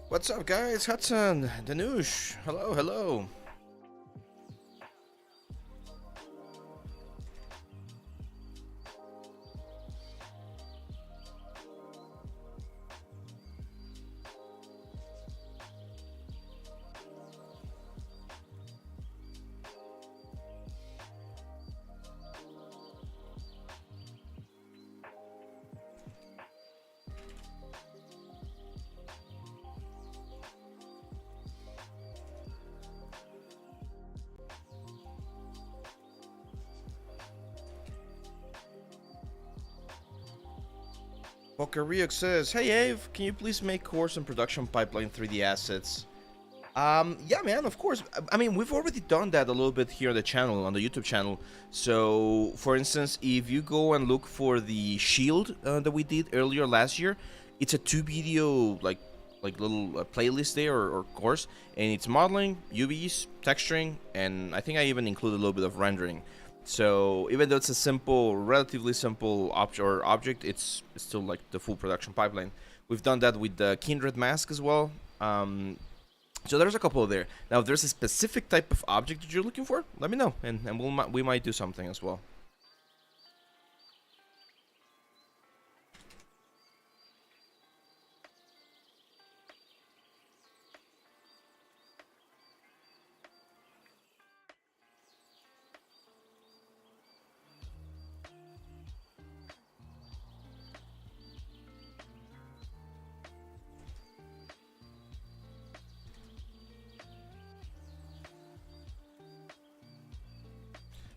What's up, guys? Hudson, Danush. Hello, hello. Ryuk says, "Hey, Ave, can you please make course and production pipeline 3D assets?" Yeah, man, of course. I mean, we've already done that a little bit here on the channel, on the YouTube channel. So, for instance, if you go and look for the shield that we did earlier last year, it's a two-video like little playlist there or course, and it's modeling, UVs, texturing, and I think I even include a little bit of rendering. So even though it's a simple, relatively simple object, it's still like the full production pipeline. We've done that with the Kindred mask as well. So there's a couple there. Now, if there's a specific type of object that you're looking for, let me know, and we might do something as well.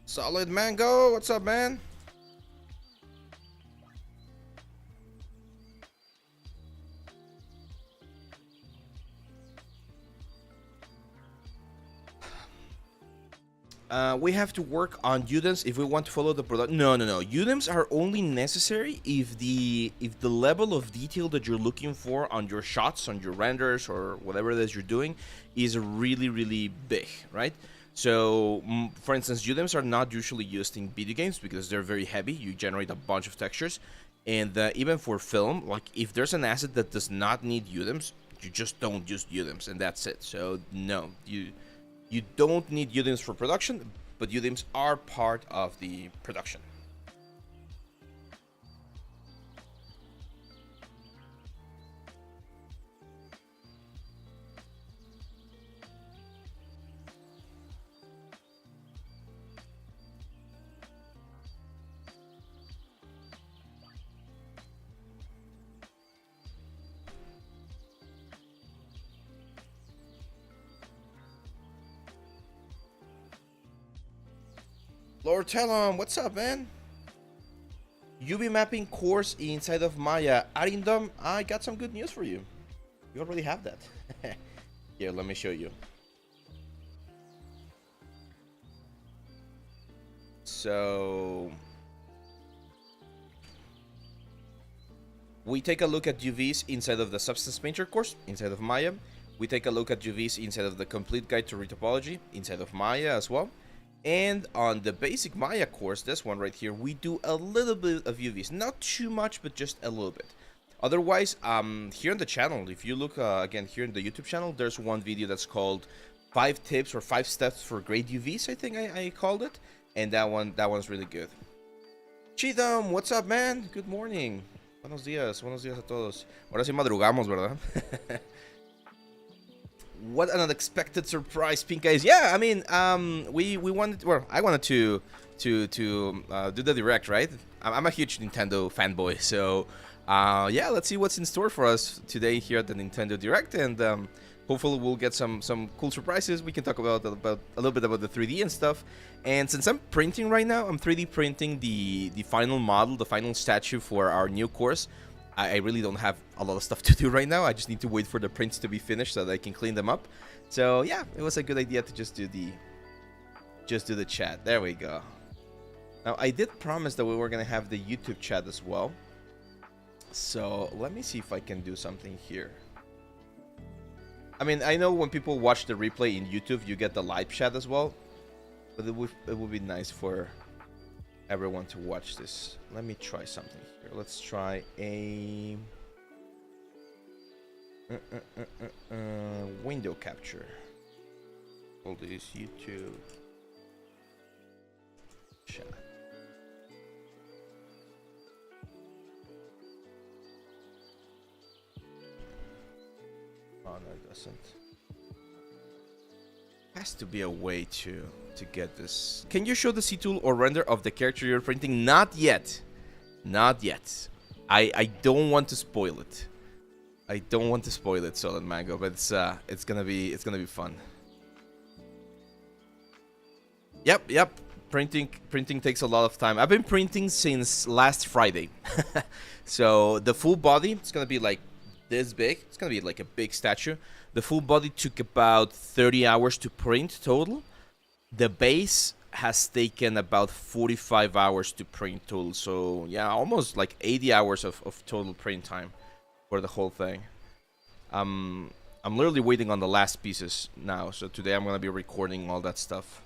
Solid Mango, what's up, man? We have to work on UDEMs if we want to follow the product. No. UDEMs are only necessary if the level of detail that you're looking for on your shots, on your renders, or whatever it is you're doing is really, really big, right? So, for instance, UDEMs are not usually used in video games because they're very heavy. You generate a bunch of textures. And even for film, like if there's an asset that does not need UDEMs, you just don't use UDEMs, and that's it. So, no, you don't need UDEMs for production, but UDEMs are part of the production. Lord Talon, what's up, man? UV mapping course inside of Maya. Arindam, I got some good news for you. You already have that. Here, let me show you. So we take a look at UVs inside of the Substance Painter course, inside of Maya. We take a look at UVs inside of the Complete Guide to Retopology, inside of Maya as well. And on the basic Maya course, this one right here, we do a little bit of UVs. Not too much, but just a little bit. Otherwise, here on the channel, if you look again here in the YouTube channel, there's one video that's called 5 tips or 5 steps for great UVs, I think I called it. And that one's really good. Chidam, what's up, man? Good morning. Buenos días a todos. Ahora sí madrugamos, ¿verdad? What an unexpected surprise, Pink Eyes. Yeah, I mean, we wanted, well, I wanted to do the direct, right? I'm a huge Nintendo fanboy, so yeah, let's see what's in store for us today here at the Nintendo Direct, and hopefully we'll get some cool surprises. We can talk about a little bit about the 3D and stuff. And since I'm printing right now, I'm 3D printing the final model, the final statue for our new course. I really don't have a lot of stuff to do right now. I just need to wait for the prints to be finished so that I can clean them up. So yeah, it was a good idea to just do the chat. There we go. Now I did promise that we were gonna have the YouTube chat as well. So let me see if I can do something here. I mean, I know when people watch the replay in YouTube, you get the live chat as well, but it would be nice for everyone to watch this. Let me try something here. Let's try Window capture. All this YouTube chat. Oh no, it doesn't. Has to be a way to get this. Can you show the C tool or render of the character you're printing? Not yet. Not yet. I don't want to spoil it. I don't want to spoil it, Solid Mango, but it's gonna be fun. Yep. Printing takes a lot of time. I've been printing since last Friday. So the full body, it's gonna be like this big. It's gonna be like a big statue. The full body took about 30 hours to print total. The base has taken about 45 hours to print total. So yeah, almost like 80 hours of total print time for the whole thing. I'm literally waiting on the last pieces now. So today I'm gonna be recording all that stuff.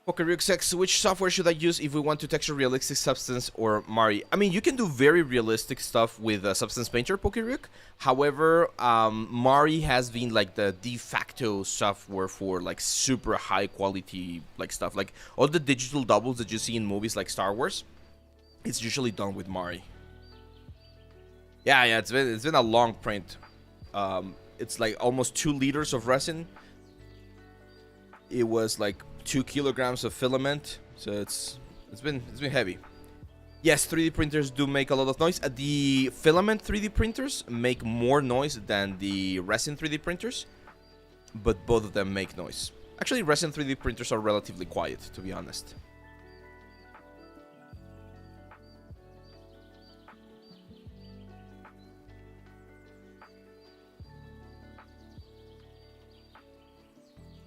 Pokeryuk says, which software should I use if we want to texture realistic Substance or Mari? I mean, you can do very realistic stuff with Substance Painter, Pokeryuk. However, Mari has been like the de facto software for like super high quality like stuff. Like all the digital doubles that you see in movies like Star Wars, it's usually done with Mari. Yeah, it's been a long print. It's like almost 2 liters of resin. It was like 2 kilograms of filament, so it's been heavy. Yes, 3D printers do make a lot of noise. The filament 3D printers make more noise than the resin 3D printers, but both of them make noise. Actually, resin 3D printers are relatively quiet, to be honest.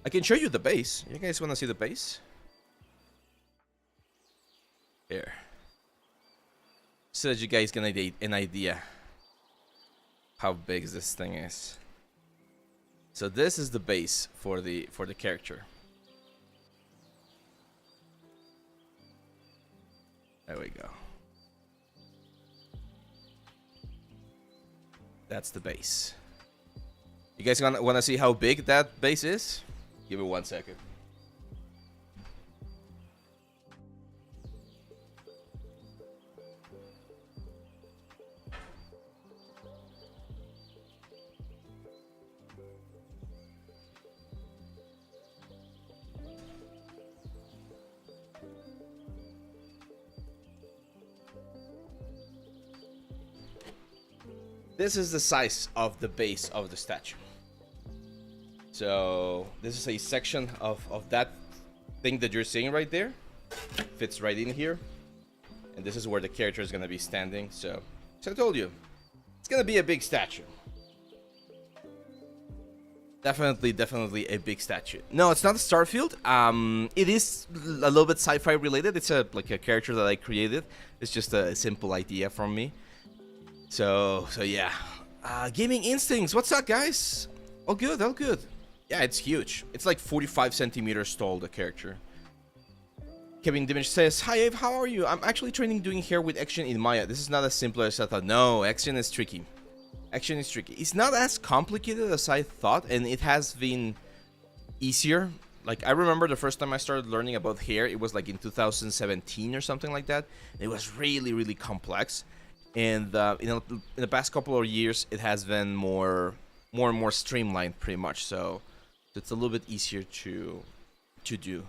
I can show you the base. You guys want to see the base? Here. So that you guys can get an idea how big this thing is. So this is the base for the character. There we go. That's the base. You guys want to see how big that base is? Give me 1 second. This is the size of the base of the statue. So this is a section of that thing that you're seeing right there. Fits right in here. And this is where the character is going to be standing. So I told you, it's going to be a big statue. Definitely a big statue. No, it's not a Starfield. It is a little bit sci-fi related. It's like a character that I created. It's just a simple idea from me. So yeah. Gaming Instincts, what's up, guys? All good, all good. Yeah, it's huge. It's like 45 centimeters tall, the character. Kevin Dimmish says, hi Abe, how are you? I'm actually training doing hair with Action in Maya. This is not as simple as I thought. No, Action is tricky. Action is tricky. It's not as complicated as I thought, and it has been easier. Like, I remember the first time I started learning about hair, it was like in 2017 or something like that. It was really complex. And in the past couple of years, it has been more and more streamlined, pretty much. So it's a little bit easier to do.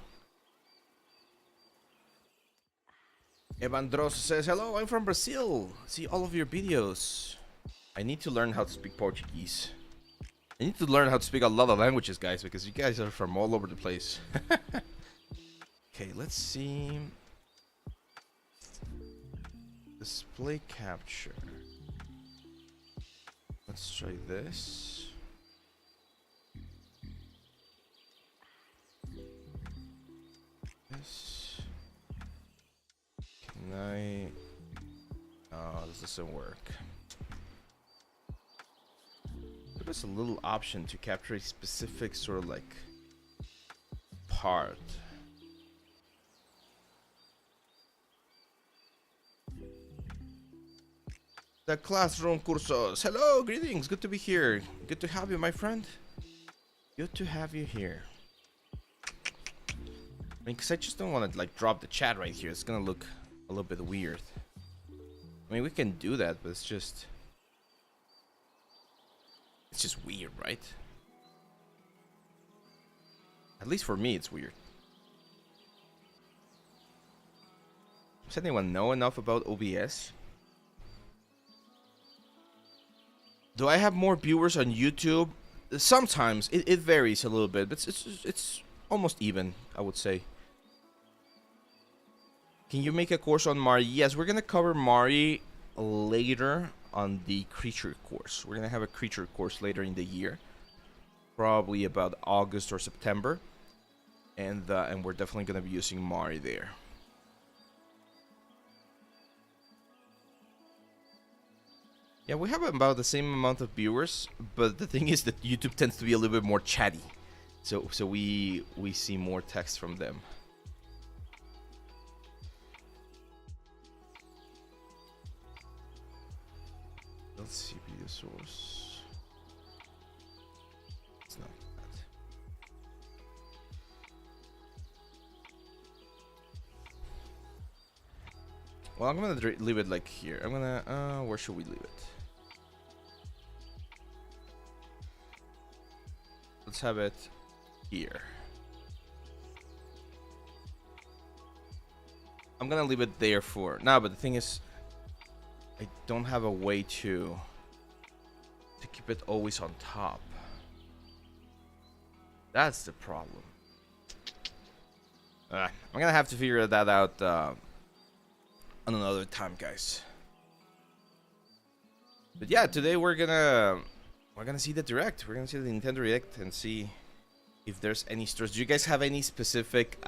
Evandros says, hello, I'm from Brazil. See all of your videos. I need to learn how to speak Portuguese. I need to learn how to speak a lot of languages, guys, because you guys are from all over the place. Okay, let's see. Display capture. Let's try this. Can I... Oh, this doesn't work. There's a little option to capture a specific sort of like part. The classroom cursos. Hello, greetings. Good to be here. Good to have you, my friend. Good to have you here. I mean, because I just don't want to like drop the chat right here. It's gonna look a little bit weird. I mean, we can do that, but it's just weird, right? At least for me, it's weird. Does anyone know enough about OBS? Do I have more viewers on YouTube? Sometimes it varies a little bit, but it's almost even, I would say. Can you make a course on Mari? Yes, we're gonna cover Mari later on the creature course. We're gonna have a creature course later in the year, probably about August or September, and we're definitely gonna be using Mari there. Yeah, we have about the same amount of viewers, but the thing is that YouTube tends to be a little bit more chatty, so we see more text from them. Let's see, video source. It's not that. Well, I'm gonna leave it like here. I'm gonna where should we leave it? Let's have it here. I'm gonna leave it there for now, but the thing is, I don't have a way to keep it always on top. That's the problem. I'm gonna have to figure that out on another time, guys. But yeah, today we're gonna see the Direct. We're gonna see the Nintendo Direct and see if there's any stores. Do you guys have any specific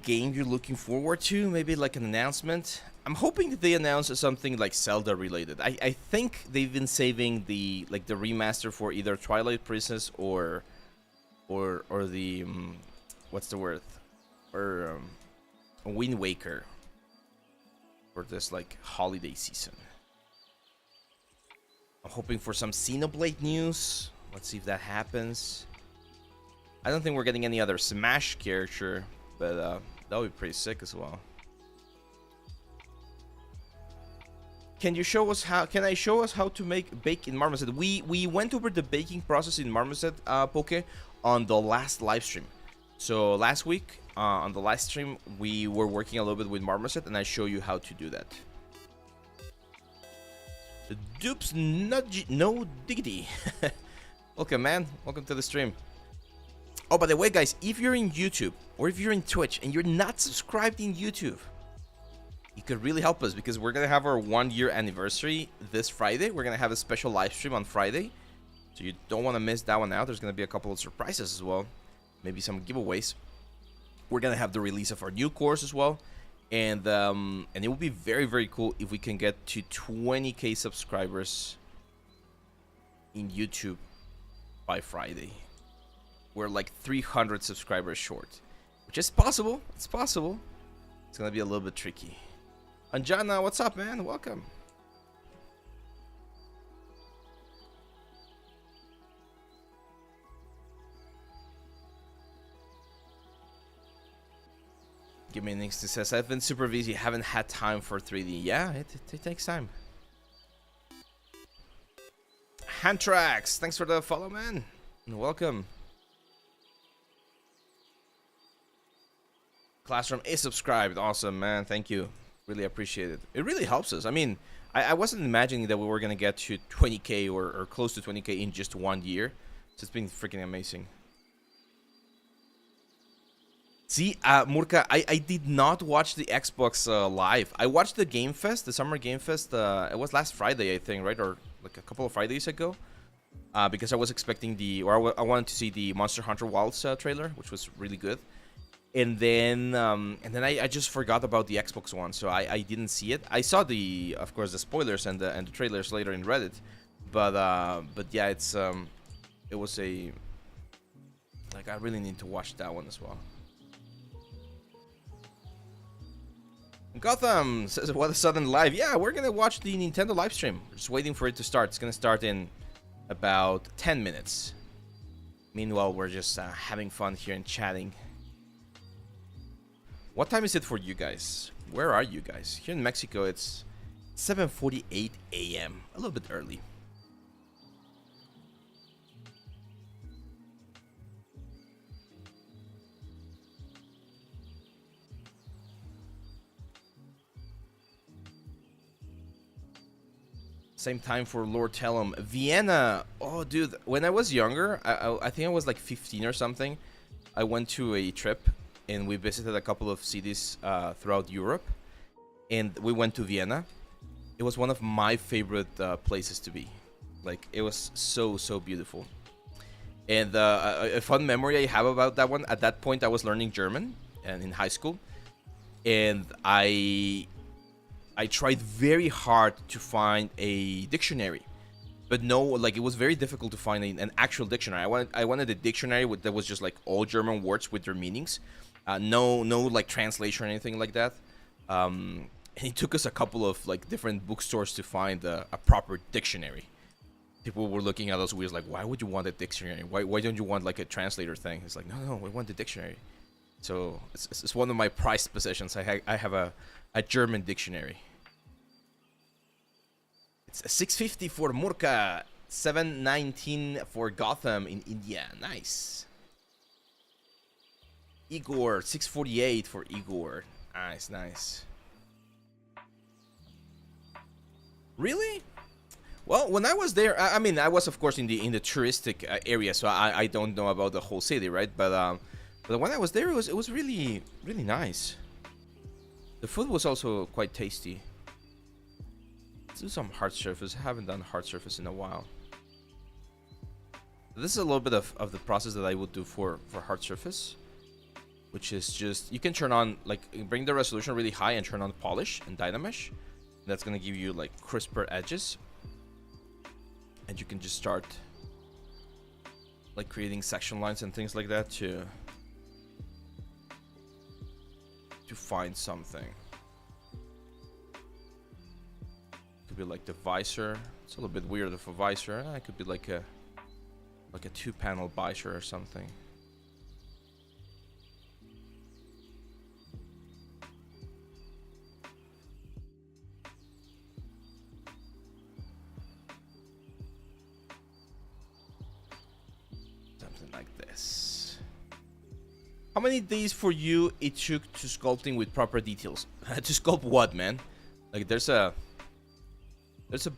game you're looking forward to? Maybe like an announcement. I'm hoping that they announce something like Zelda related. I think they've been saving the remaster for either Twilight Princess or the what's the word, or Wind Waker for this like holiday season. I'm hoping for some Xenoblade news. Let's see if that happens. I don't think we're getting any other Smash character, but that would be pretty sick as well. Can you show us how? Can I show us how to bake in Marmoset? We went over the baking process in Marmoset, Poke, on the last live stream. So last week on the live stream, we were working a little bit with Marmoset, and I show you how to do that. The dupes no diggity. Welcome, man. Welcome to the stream. Oh, by the way, guys, if you're in YouTube or if you're in Twitch and you're not subscribed in YouTube, you could really help us because we're gonna have our 1-year anniversary this Friday. We're gonna have a special live stream on Friday, so you don't want to miss that one out. There's gonna be a couple of surprises as well, maybe some giveaways. We're gonna have the release of our new course as well. And it would be very, very cool if we can get to 20k subscribers in YouTube by Friday. We're like 300 subscribers short, which is possible. It's possible. It's gonna be a little bit tricky. Anjana, what's up, man? Welcome. Give me an instant says, I've been super busy, haven't had time for 3D. Yeah, it takes time. Handtrax, thanks for the follow, man. And welcome. Classroom is subscribed. Awesome, man. Thank you. Really appreciate it. It really helps us. I mean, I wasn't imagining that we were going to get to 20k or close to 20k in just 1 year. So it's been freaking amazing. See, Murka, I did not watch the Xbox live. I watched the Game Fest, the Summer Game Fest. It was last Friday, I think, right? Or like a couple of Fridays ago. Because I was expecting I wanted to see the Monster Hunter Wilds trailer, which was really good. And then I just forgot about the Xbox one, so I didn't see it. I saw of course, the spoilers and the trailers later in Reddit. But yeah, it was I really need to watch that one as well. Gotham says, what a sudden live. Yeah, we're gonna watch the Nintendo live stream. We're just waiting for it to start. It's gonna start in about 10 minutes. Meanwhile, we're just having fun here and chatting. What time is it for you guys? Where are you guys? Here in Mexico, it's 7:48 a.m. A little bit early. Same time for Lord Tellum. Vienna. Oh, dude. When I was younger, I think I was like 15 or something. I went to a trip and we visited a couple of cities throughout Europe. And we went to Vienna. It was one of my favorite places to be. Like, it was so, so beautiful. And a fun memory I have about that one, at that point I was learning German and in high school. And I tried very hard to find a dictionary, but no, like it was very difficult to find an actual dictionary. I wanted a dictionary that was just like all German words with their meanings, no like translation or anything like that. And it took us a couple of like different bookstores to find a proper dictionary. People were looking at us weird, like, why would you want a dictionary? Why don't you want like a translator thing? It's like, no, we want the dictionary. So it's one of my prized possessions. I have a German dictionary. It's 6:50 for Murka, 7:19 for Gotham in India. Nice. Igor, 6:48 for Igor. Nice. Really? Well, when I was there, I mean, I was of course in the touristic area, so I don't know about the whole city, right? But when I was there, it was really nice. The food was also quite tasty. Let's do some hard surface. I haven't done hard surface in a while. This is a little bit of the process that I would do for hard surface, which is just, you can turn on, like, bring the resolution really high and turn on polish and Dynamesh. That's gonna give you like crisper edges, and you can just start like creating section lines and things like that to find something. Could be like the visor. It's a little bit weird of a visor. It could be like a 2-panel visor or something. Something like this. How many days for you it took to sculpting with proper details? To sculpt what, man? Like there's a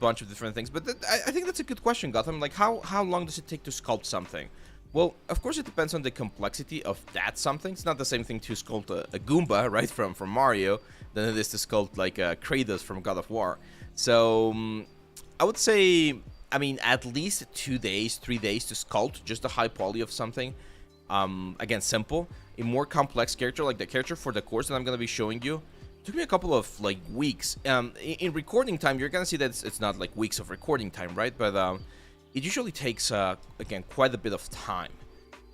bunch of different things, but I think that's a good question, Gotham. Like how long does it take to sculpt something? Well, of course it depends on the complexity of that something. It's not the same thing to sculpt a Goomba, right, from Mario, than it is to sculpt like Kratos from God of War. So I would say, I mean, at least 2 days, 3 days to sculpt just the high poly of something. Again, simple. A more complex character, like the character for the course that I'm going to be showing you, took me a couple of like weeks. In recording time, you're gonna see that it's not like weeks of recording time, right? But it usually takes again quite a bit of time,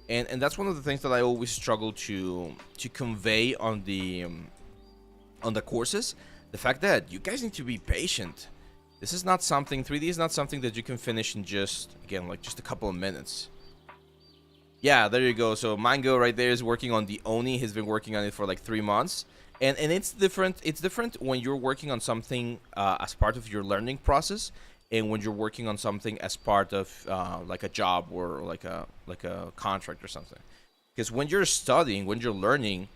and that's one of the things that I always struggle to convey on the courses. The fact that you guys need to be patient. This is not something, 3D is not something that you can finish in just, again, like just a couple of minutes. Yeah, there you go. So Mango right there is working on the Oni. He's been working on it for like 3 months. And it's different. It's different when you're working on something as part of your learning process, and when you're working on something as part of like a job or like a contract or something. Because when you're studying, when you're learning,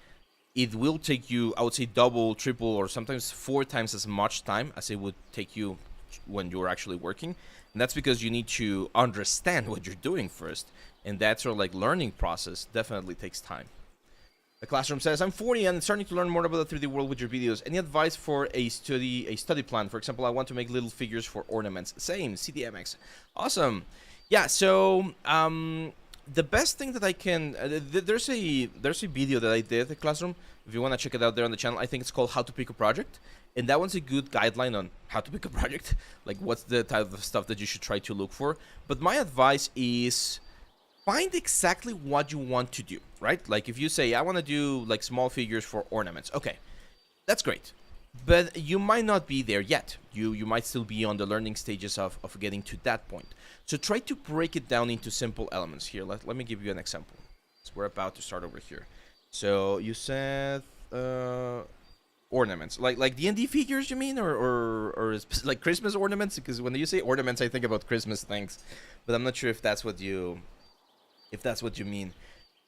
it will take you, I would say, double, triple, or sometimes 4 times as much time as it would take you when you're actually working. And that's because you need to understand what you're doing first, and that sort of like learning process definitely takes time. The classroom says, I'm 40 and starting to learn more about the 3D world with your videos. Any advice for a study plan? For example, I want to make little figures for ornaments. Same, CDMX. Awesome. Yeah, so the best thing that I can there's a video that I did at Classroom. If you want to check it out there on the channel, I think it's called How to Pick a Project. And that one's a good guideline on how to pick a project. Like what's the type of stuff that you should try to look for. But my advice is find exactly what you want to do, right? Like if you say, I want to do like small figures for ornaments. Okay, that's great. but you might not be there yet. You might still be on the learning stages of getting to that point. So try to break it down into simple elements here. Let me give you an example. So we're about to start over here. So you said ornaments, like D&D figures, you mean, or like Christmas ornaments? Because when you say ornaments, I think about Christmas things, but I'm not sure if that's what you mean.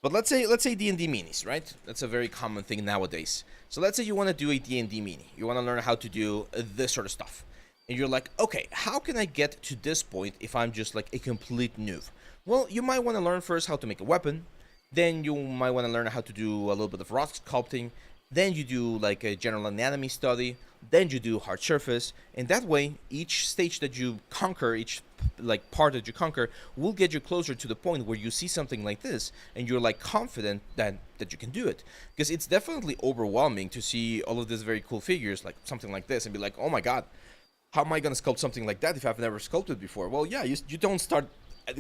But let's say D&D minis, right? That's a very common thing nowadays. So let's say you want to do a D&D mini. You want to learn how to do this sort of stuff. And you're like, okay, how can I get to this point if I'm just like a complete noob? Well, you might want to learn first how to make a weapon. Then you might want to learn how to do a little bit of rock sculpting. Then you do like a general anatomy study. Then you do hard surface. And that way, each stage that you conquer, each like part that you conquer, will get you closer to the point where you see something like this and you're like confident that you can do it. Because it's definitely overwhelming to see all of these very cool figures, like something like this, and be like, oh my god, how am I going to sculpt something like that if I've never sculpted before? Well, yeah, you don't start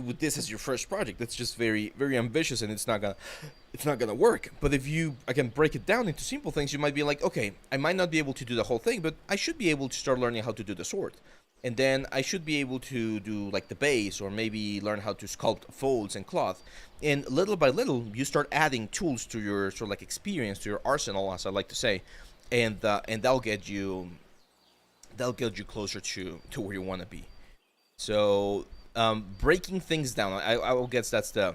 with this as your first project. That's just very, very ambitious, and it's not gonna work. But if you, again, break it down into simple things, you might be like, okay, I might not be able to do the whole thing, but I should be able to start learning how to do the sword. And then I should be able to do like the base, or maybe learn how to sculpt folds and cloth. And little by little, you start adding tools to your sort of like experience, to your arsenal, as I like to say, and that'll get you closer to where you want to be. So breaking things down, I will guess that's the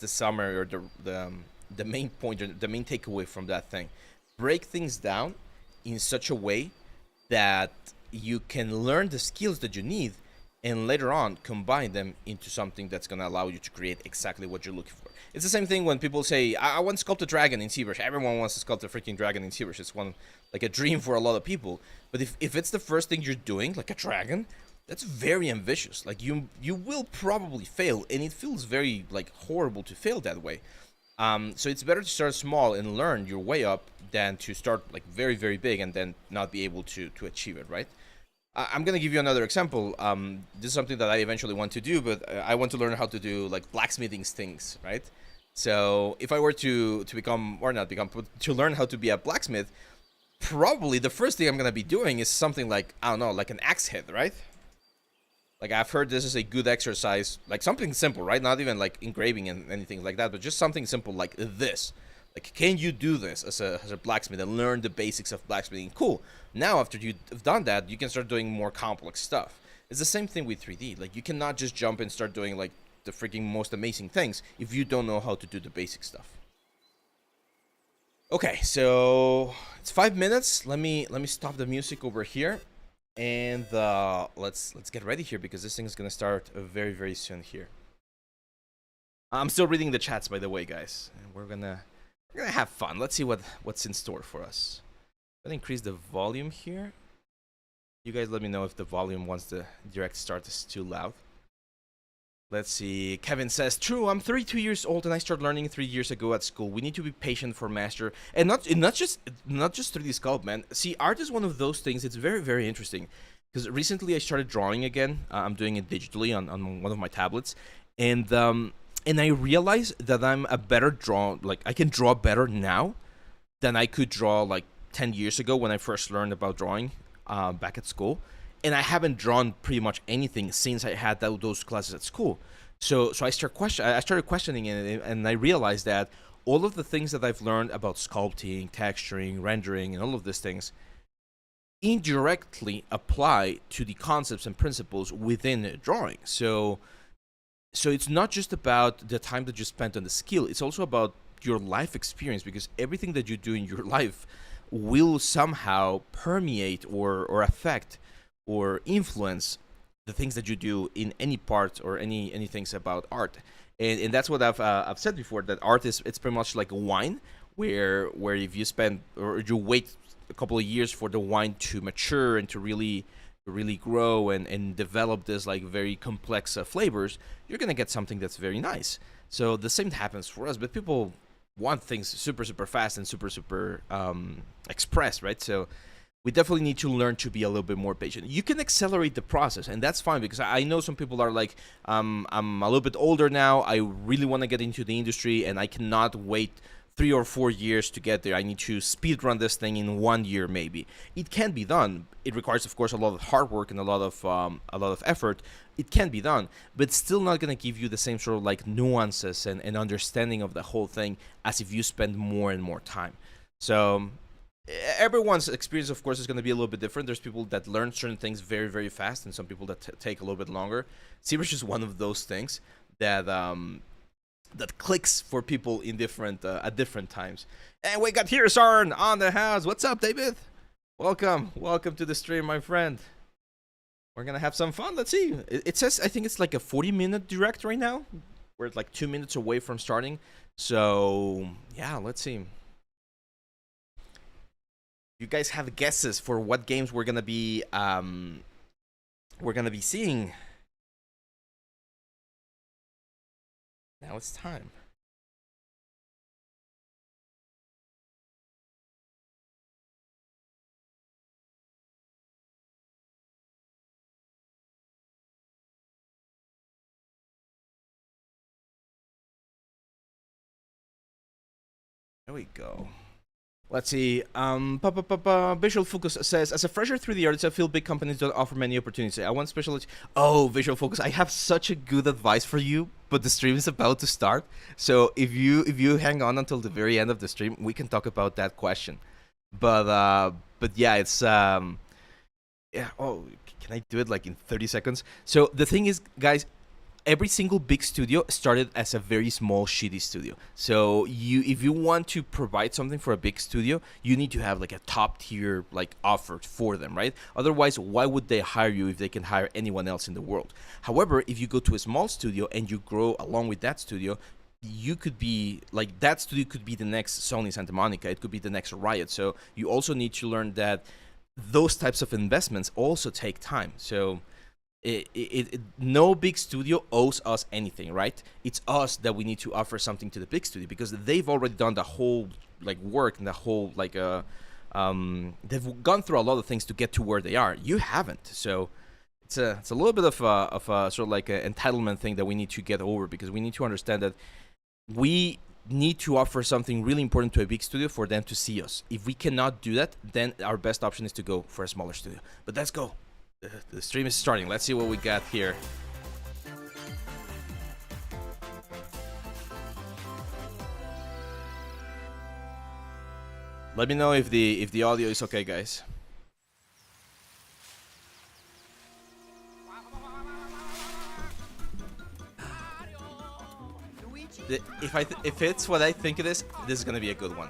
summary, or the main point, or the main takeaway from that thing. Break things down in such a way that you can learn the skills that you need, and later on combine them into something that's going to allow you to create exactly what you're looking for. It's the same thing when people say, I want to sculpt a dragon in ZBrush. Everyone wants to sculpt a freaking dragon in ZBrush. It's like a dream for a lot of people. But if it's the first thing you're doing, like a dragon, that's very ambitious. Like you will probably fail, and it feels very like horrible to fail that way. So it's better to start small and learn your way up than to start like very, very big and then not be able to achieve it, right? I'm gonna give you another example. This is something that I eventually want to do, but I want to learn how to do like blacksmithing things, right? So if I were to become, or not become, but to learn how to be a blacksmith, probably the first thing I'm gonna be doing is something like, I don't know, like an axe head, right? Like, I've heard this is a good exercise, like something simple, right? Not even like engraving and anything like that, but just something simple like this. Like, can you do this as a blacksmith and learn the basics of blacksmithing? Cool. Now, after you've done that, you can start doing more complex stuff. It's the same thing with 3D. Like, you cannot just jump and start doing like the freaking most amazing things if you don't know how to do the basic stuff. Okay, so it's 5 minutes. Let me stop the music over here, and let's get ready here, because this thing is gonna start very, very soon here. I'm still reading the chats, by the way, guys, and we're gonna have fun. Let's see what's in store for us. I'm gonna increase the volume here. You guys let me know if the volume once the direct start is too loud. Let's see. Kevin says, true, I'm 32 years old and I started learning 3 years ago at school. We need to be patient for master. And not just 3D sculpt, man. See, art is one of those things. It's very, very interesting. Because recently I started drawing again. I'm doing it digitally on one of my tablets. And I realized that I'm a better draw. Like, I can draw better now than I could draw like 10 years ago when I first learned about drawing back at school. And I haven't drawn pretty much anything since I had those classes at school. So I started questioning it, and I realized that all of the things that I've learned about sculpting, texturing, rendering, and all of these things indirectly apply to the concepts and principles within drawing. So it's not just about the time that you spent on the skill. It's also about your life experience, because everything that you do in your life will somehow permeate or affect or influence the things that you do in any part or any things about art. And that's what I've said before, that art it's pretty much like a wine, where if you spend or you wait a couple of years for the wine to mature and to really grow and develop this like very complex flavors, you're gonna get something that's very nice. So the same happens for us, but people want things super fast and super express, right? So we definitely need to learn to be a little bit more patient. You can accelerate the process, and that's fine, because I know some people are like, I'm a little bit older now, I really want to get into the industry, and I cannot wait 3 or 4 years to get there. I need to speed run this thing in 1 year, maybe. It can be done. It requires, of course, a lot of hard work and a lot of effort. It can be done, but it's still not gonna give you the same sort of like nuances and understanding of the whole thing as if you spend more and more time. So everyone's experience, of course, is going to be a little bit different. There's people that learn certain things very, very fast, and some people that take a little bit longer. ZBrush is one of those things that that clicks for people in different at different times. And we got here Sarn on the house. What's up, David? Welcome to the stream, my friend. We're gonna have some fun. Let's see. It says, I think it's like a 40-minute direct right now. We're like 2 minutes away from starting. So yeah, let's see. You guys have guesses for what games we're gonna be seeing. Now it's time. There we go. Let's see. Visual Focus says, as a fresher through the arts, I feel big companies don't offer many opportunities. I want special. Oh, Visual Focus, I have such a good advice for you, but the stream is about to start. So if you hang on until the very end of the stream, we can talk about that question. But yeah, it's yeah. Oh, can I do it like in 30 seconds? So the thing is, guys, every single big studio started as a very small, shitty studio. So if you want to provide something for a big studio, you need to have like a top tier like offer for them, right? Otherwise, why would they hire you if they can hire anyone else in the world? However, if you go to a small studio and you grow along with that studio, you could be like, that studio could be the next Sony Santa Monica. It could be the next Riot. So you also need to learn that those types of investments also take time. So no big studio owes us anything, right? It's us that we need to offer something to the big studio, because they've already done the whole like work and the whole like they've gone through a lot of things to get to where they are. You haven't. So it's a little bit of a sort of like an entitlement thing that we need to get over, because we need to understand that we need to offer something really important to a big studio for them to see us. If we cannot do that, then our best option is to go for a smaller studio. But let's go. The stream is starting. Let's see what we got here. Let me know if the audio is okay, guys. If it's what I think it is, this is gonna be a good one.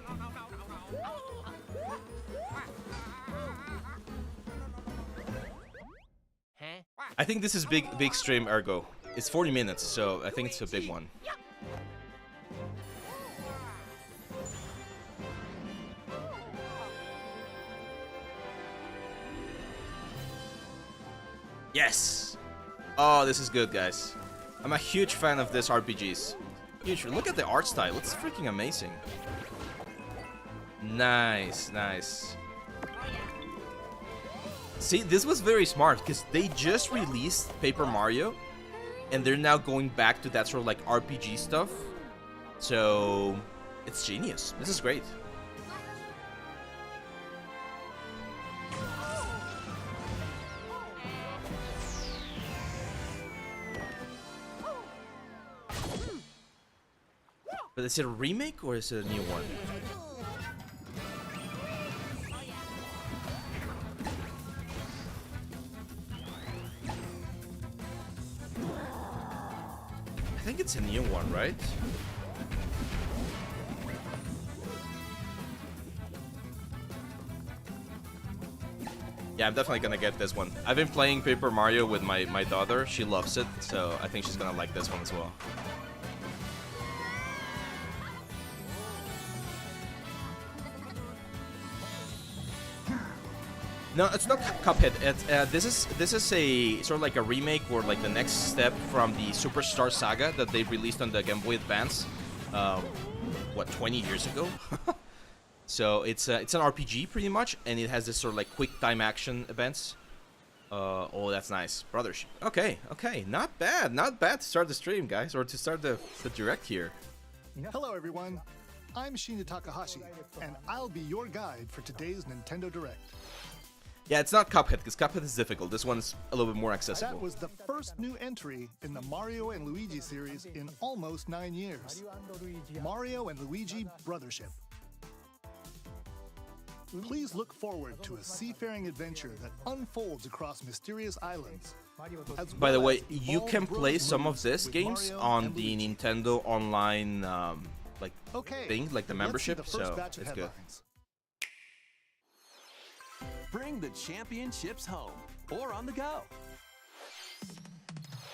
I think this is big stream, ergo. It's 40 minutes, so I think it's a big one. Yes! Oh, this is good, guys. I'm a huge fan of this RPGs. Huge. Look at the art style. It's freaking amazing. Nice, nice. See, this was very smart, because they just released Paper Mario, and they're now going back to that sort of like RPG stuff. So it's genius. This is great. But is it a remake or is it a new one? I think it's a new one, right? Yeah, I'm definitely gonna get this one. I've been playing Paper Mario with my daughter. She loves it, so I think she's gonna like this one as well. No, it's not Cuphead. This is a sort of like a remake or like the next step from the Superstar Saga that they released on the Game Boy Advance, what, 20 years ago? So it's an RPG pretty much, and it has this sort of like quick time action events. Oh, that's nice, brothers. Okay, not bad to start the stream, guys, or to start the direct here. Hello, everyone. I'm Shinya Takahashi, and I'll be your guide for today's Nintendo Direct. Yeah, it's not Cuphead, because Cuphead is difficult. This one's a little bit more accessible. That was the first new entry in the Mario and Luigi series in almost 9 years. Mario and Luigi Brothership. Please look forward to a seafaring adventure that unfolds across mysterious islands. By the way, you can play some of these games on the Nintendo Online thing, like the membership, so it's good. Bring the championships home or on the go.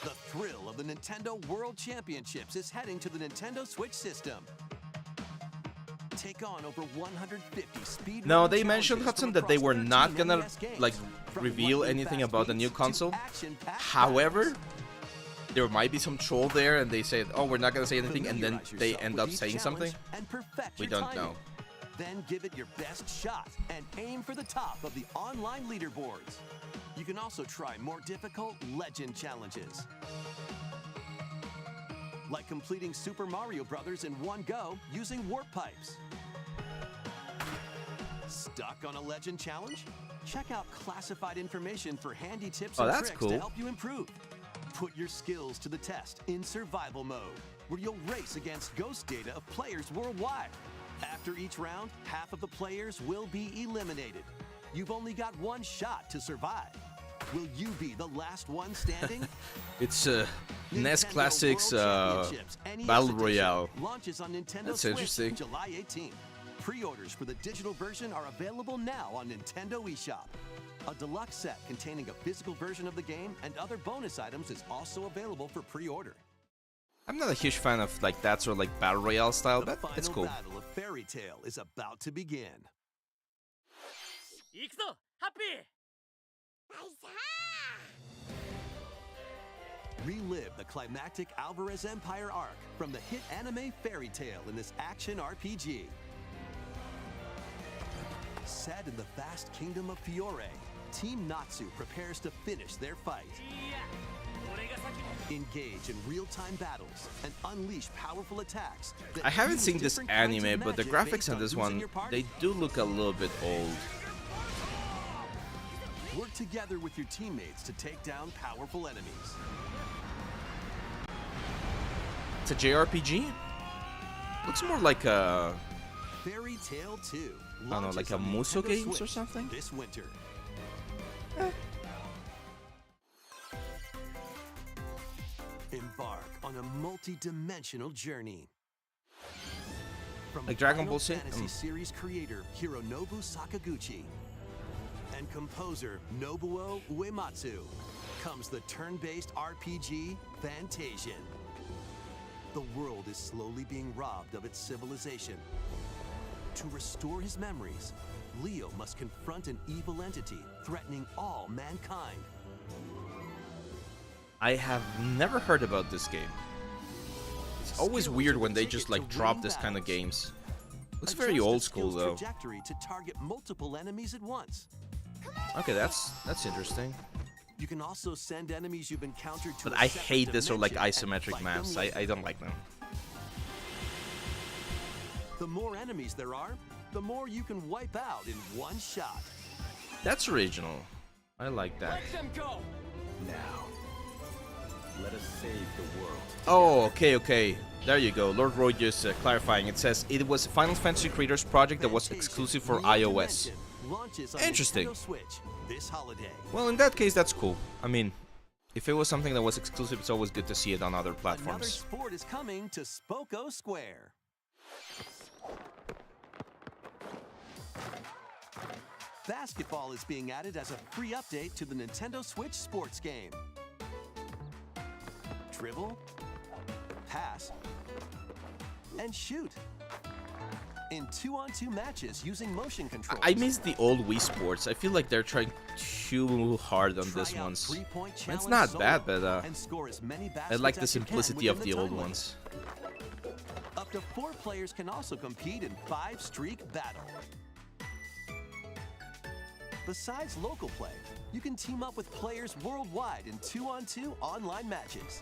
The thrill of the Nintendo World Championships is heading to the Nintendo Switch system. Take on over 150 speed. No, they mentioned, Hudson, that they were not gonna reveal anything about the new console. However, there might be some troll there, and they said, "Oh, we're not gonna say anything," and then they end up saying something. We don't know. Then give it your best shot and aim for the top of the online leaderboards. You can also try more difficult Legend challenges, like completing Super Mario Bros. In one go using warp pipes. Stuck on a Legend challenge? Check out classified information for handy tips and tricks to help you improve. Put your skills to the test in survival mode, where you'll race against ghost data of players worldwide. After each round, half of the players will be eliminated. You've only got one shot to survive. Will you be the last one standing? It's NES Classics Battle Royale. Launches on Nintendo That's Switch interesting. July 18th. Pre-orders for the digital version are available now on Nintendo eShop. A deluxe set containing a physical version of the game and other bonus items is also available for pre-order. I'm not a huge fan of that sort of Battle Royale style, but it's cool. The final battle of Fairy Tale is about to begin. Relive the climactic Alvarez Empire arc from the hit anime Fairy Tale in this action RPG. Set in the vast kingdom of Fiore, Team Natsu prepares to finish their fight. Engage in real-time battles and unleash powerful attacks. I haven't seen this anime, but the graphics on this one, they do look a little bit old. Work together with your teammates to take down powerful enemies. It's a JRPG? Looks more like a... Fairy Tale 2. I don't know, like a Muso Games or something? This winter. Embark on a multi-dimensional journey. From like Dragon Ball Z? Fantasy series creator Hironobu Sakaguchi and composer Nobuo Uematsu comes the turn-based RPG Fantasian. The world is slowly being robbed of its civilization. To restore his memories, Leo must confront an evil entity threatening all mankind. I have never heard about this game. It's always weird when they just drop this kind of games. Looks very old school though. Trajectory to target multiple enemies at once. Okay, that's interesting. You can also send enemies you've encountered to But a I separate hate this sort of dimension and isometric fight maps. them I don't like them. The more enemies there are, the more you can wipe out in one shot. That's original. I like that. Let them go. Now, let us save the world. Oh, okay. There you go. Lord Roy just clarifying. It says it was a Final Fantasy Creators project that was exclusive for iOS. Interesting. Switch this holiday. Well, in that case, that's cool. I mean, if it was something that was exclusive, it's always good to see it on other Another platforms. sport is coming to Spoko Square. Basketball is being added as a free update to the Nintendo Switch sports game. Dribble, pass, and shoot. In 2-on-2 matches using motion controls. I miss the old Wii Sports. I feel like they're trying too hard on this ones. It's not bad, but I like the simplicity of the old ones. Up to 4 players can also compete in 5-streak battle. Besides local play, you can team up with players worldwide in 2-on-2 online matches.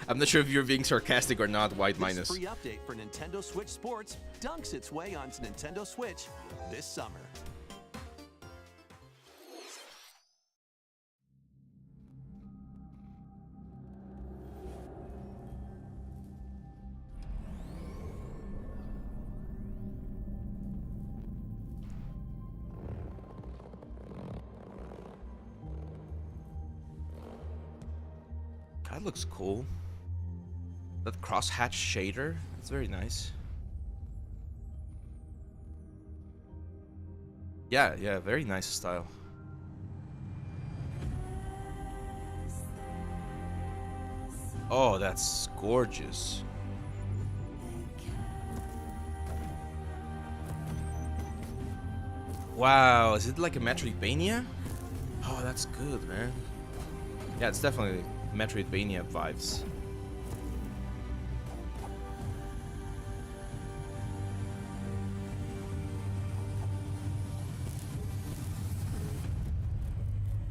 I'm not sure if you're being sarcastic or not, White This Minus. free update for Nintendo Switch Sports dunks its way onto Nintendo Switch this summer. That looks cool. That crosshatch shader, that's very nice. Yeah, yeah, very nice style. Oh, that's gorgeous. Wow, is it like a Metroidvania? Oh, that's good, man. Yeah, it's definitely Metroidvania vibes.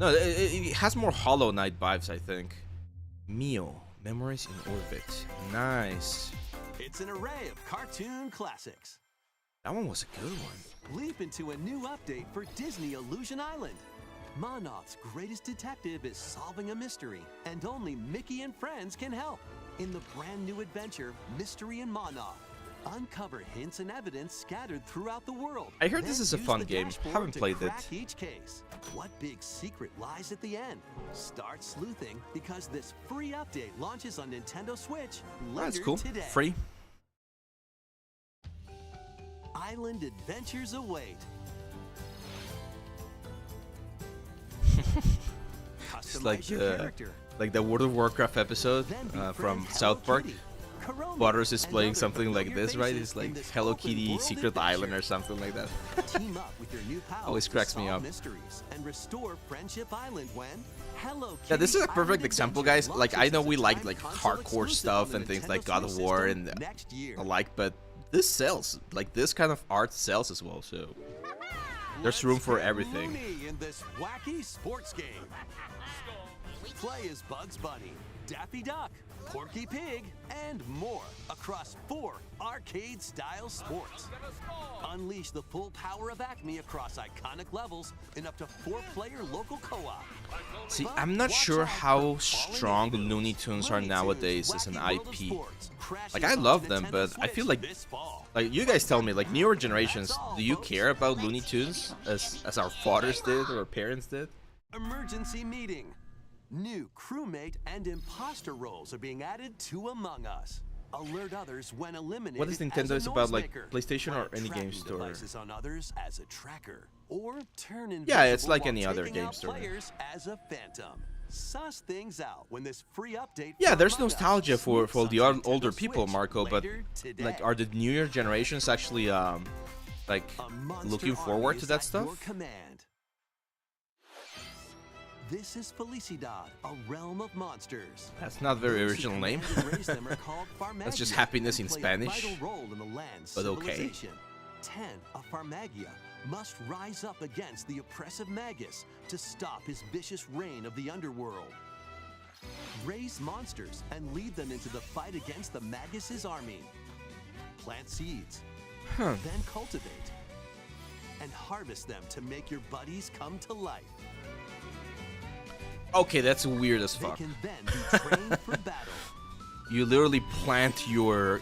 No, it has more Hollow Knight vibes, I think. Mio, Memories in Orbit. Nice. It's an array of cartoon classics. That one was a good one. Leap into a new update for Disney Illusion Island. Monoth's greatest detective is solving a mystery, and only Mickey and friends can help. In the brand new adventure, Mystery in Monoth, uncover hints and evidence scattered throughout the world. I heard this is a fun game. Haven't played it. Each case. What big secret lies at the end? Start sleuthing because this free update launches on Nintendo Switch later That's cool. today. Free. Island adventures await. It's like the World of Warcraft episode from South Park. Butters is playing something like this, right? It's like Hello Kitty Secret Island or something like that. Team up with your new pals Always cracks me up. mysteries and restore Friendship Island when Hello Kitty Yeah, this is a perfect Island example, Adventures guys. Like, I launches know as a we like console hardcore exclusive stuff on the and things Nintendo like God of Switch War system and next year. alike, but this sells. Like, this kind of art sells as well, so there's room for Let's get everything. loony in this wacky sports game. Play as Bugs Bunny, Daffy Duck, Porky Pig, and more across 4 arcade-style sports. Unleash the full power of Acme across iconic levels in up to 4-player local co-op. See, But I'm not watch sure out how for falling strong angels. Looney Tunes are Looney nowadays Tunes as an Wacky World of IP. Sports crashes Like, I on love them, Nintendo but I feel Switch like this fall. you guys tell me, like, newer generations, do you care about Looney Tunes as our fathers did or our parents did? Emergency meeting. New crewmate and imposter roles are being added to Among Us. Alert others when eliminated. What is as Nintendo a is about, like, noisemaker. PlayStation or Plant any game tracking store? devices on others as a tracker, or turn Yeah, it's invisible like while any other taking game out store. players as a phantom. Suss things out when this free update. Yeah, for there's Among Us nostalgia for sneaks the onto Nintendo older people, Switch Marco, but later today. like, are the newer generations actually like A monster looking army forward to is that at stuff? your command. This is Felicidad, a realm of monsters. That's not a very Those who original name. command and raise them are called That's just Farmagia, happiness in and play a Spanish. vital role in the land's But okay. civilization. 10 of Farmagia must rise up against the oppressive Magus to stop his vicious reign of the underworld. Raise monsters and lead them into the fight against the Magus' army. Plant seeds, then cultivate, and harvest them to make your buddies come to life. Okay, that's weird as They fuck. can then be trained for battle. You literally plant your...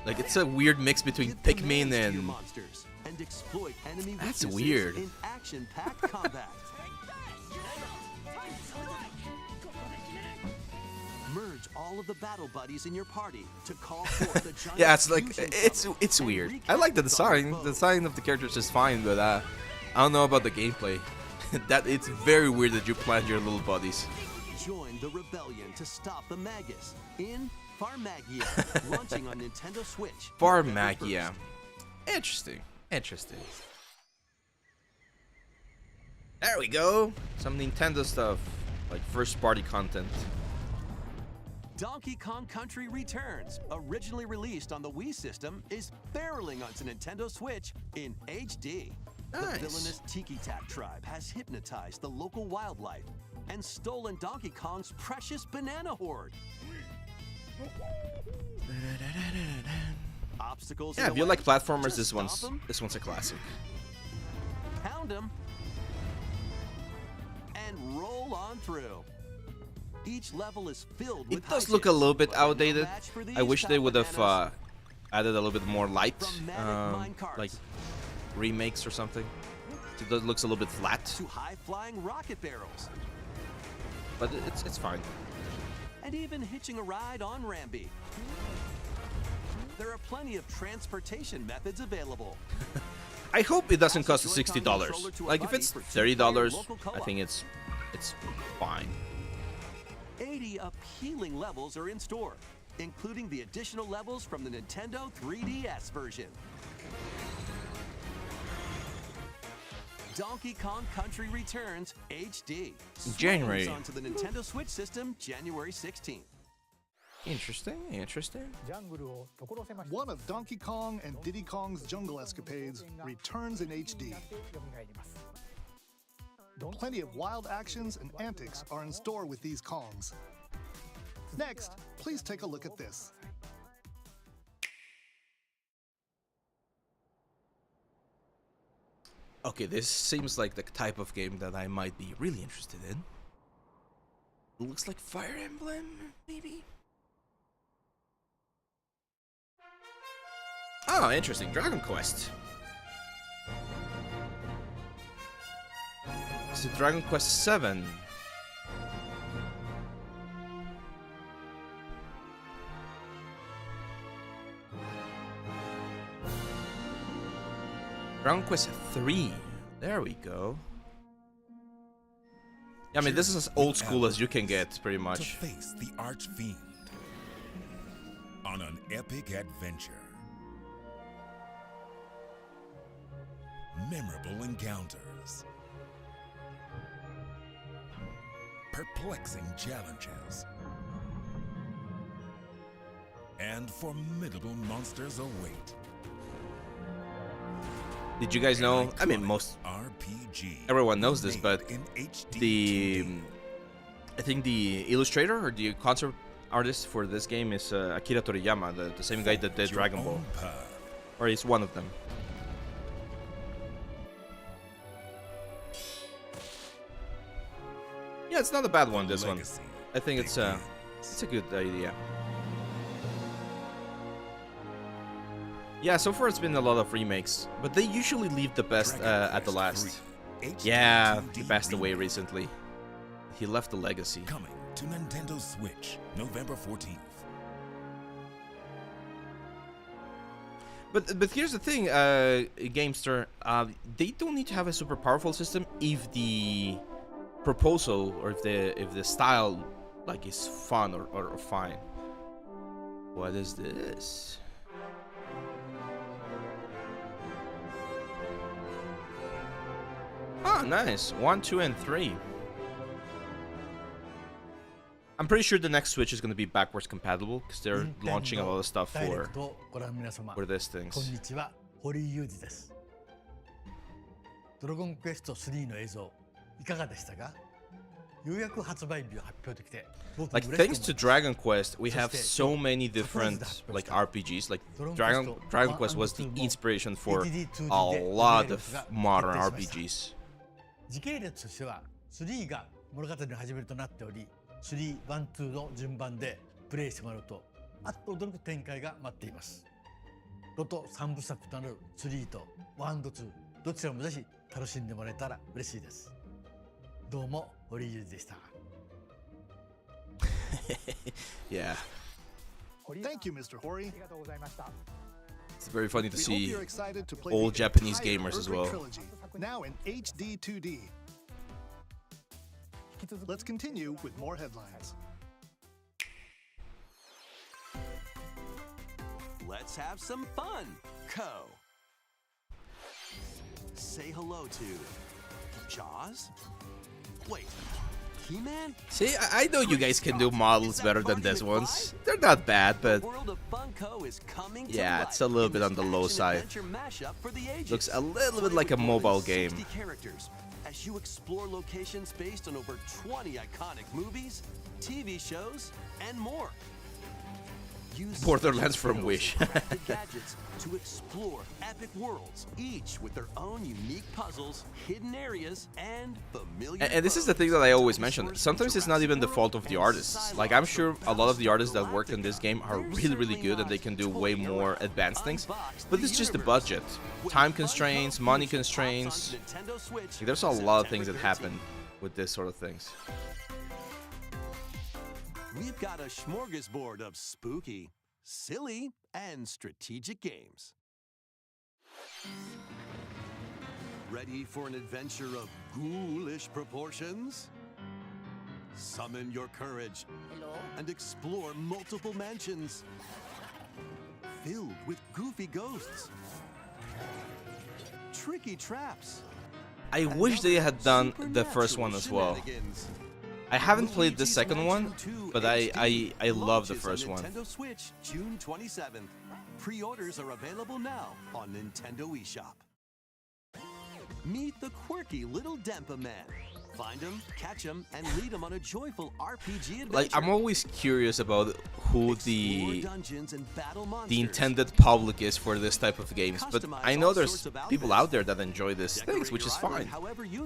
Like, it's a weird mix between Give Pikmin commands to your and... monsters and exploit enemy That's weaknesses weird. in action-packed combat. Merge all of the battle buddies in your party to call forth a giant Yeah, it's like, fusion it's summon and weird. wreak I like the havoc on design. your The foes. design of the characters is fine, but I don't know about the gameplay. That it's very weird that you plant your little buddies. Join the rebellion to stop the Magus in Farmagia, launching on Nintendo Switch. Farmagia. Interesting. Interesting. There we go. Some Nintendo stuff. Like first party content. Donkey Kong Country Returns, originally released on the Wii system, is barreling onto Nintendo Switch in HD. The Nice. villainous Tiki Tak tribe has hypnotized the local wildlife, and stolen Donkey Kong's precious banana hoard. Obstacles. Yeah, if you like platformers, this one's a classic. Pound them and roll on through. Each level is filled with It does look a little bit outdated. I wish they would have added a little bit more light, like remakes or something. It does looks a little bit flat. To high-flying rocket barrels. But it's fine. And even hitching a ride on Rambi. There are plenty of transportation methods available. I hope it doesn't cost $60. Like if it's $30, I think it's fine. 80 appealing levels are in store, including the additional levels from the Nintendo 3DS version. Donkey Kong Country returns HD. January. Onto the Nintendo Switch system January 16th. Interesting. One of Donkey Kong and Diddy Kong's jungle escapades returns in HD. Plenty of wild actions and antics are in store with these Kongs. Next, please take a look at this. Okay, this seems like the type of game that I might be really interested in. It looks like Fire Emblem, maybe? Oh, interesting. Dragon Quest. Is it Dragon Quest 7? Dragon Quest 3. There we go. Yeah, I mean, this is as old school as you can get, pretty much. To face the Archfiend on an epic adventure. Memorable encounters. Perplexing challenges. And formidable monsters await. Did you guys know? I mean, everyone knows this, but I think the illustrator or the concept artist for this game is Akira Toriyama, the same guy that did Dragon Ball, or he's one of them. Yeah, it's not a bad one. This one, I think it's a good idea. Yeah, so far it's been a lot of remakes, but they usually leave the best at the last. Yeah, he passed away recently. He left a legacy. Coming to Nintendo Switch, November 14th. But here's the thing, Gamester, they don't need to have a super powerful system if the proposal or if the style like is fun or fine. What is this? Oh, nice. 1, 2, and 3. I'm pretty sure the next Switch is going to be backwards compatible because they're launching a lot of stuff for these things. こんにちは、堀井裕二です。ドラゴンクエスト3の映像いかがでしたか？ようやく発売日を発表できて。Like thanks to Dragon Quest, we have so many different like RPGs. Like Dragon Quest was the inspiration for a lot of modern RPGs. 時系列としては3が物語の始めとなっており、3、1、2の順番でプレイしてもらうとあっと驚く展開が待っています。ロト3部作となる3と1と2どちらもぜひ楽しんでもらえたら嬉しいです。どうも堀井裕二でした。Yeah. Thank you, Mr. Hori. It's very funny to We hope see you're excited to play old the Japanese entire gamers as Earthquake well. Trilogy, now in HD 2D. Let's continue with more headlines. Let's have some fun, Co. Say hello to Jaws? Wait, He-Man? See, I know you guys can do models better than these ones. They're not bad, but yeah, it's a little bit on the low side. Looks a little bit like a mobile game. as you explore locations based on over 20 iconic movies, TV shows, and more. Use Borderlands from Wish. crafted gadgets to explore epic worlds, each with their own unique puzzles, hidden areas, and familiar And this is the thing that I always mention. Sometimes it's not even the fault of the artists. Like, I'm sure a lot of the artists that work in this game are really, really good and they can do way more advanced things. But it's just the budget. Time constraints, money constraints. Like, there's a lot of things that happen with this sort of things. We've got a smorgasbord of spooky, silly, and strategic games. Ready for an adventure of ghoulish proportions? Summon your courage and explore multiple mansions filled with goofy ghosts, tricky traps. I wish they had done the first one as well. I haven't played the second one, but I love the first one. Nintendo Switch, June 27th. Pre-orders are available now on Nintendo eShop. Meet the quirky little Dempa Man. Find him, catch him, and lead him on a joyful RPG adventure. Like, I'm always curious about who the dungeons and battle monsters. intended public is for this type of games, but I know there's people out there that enjoy these things, which is fine.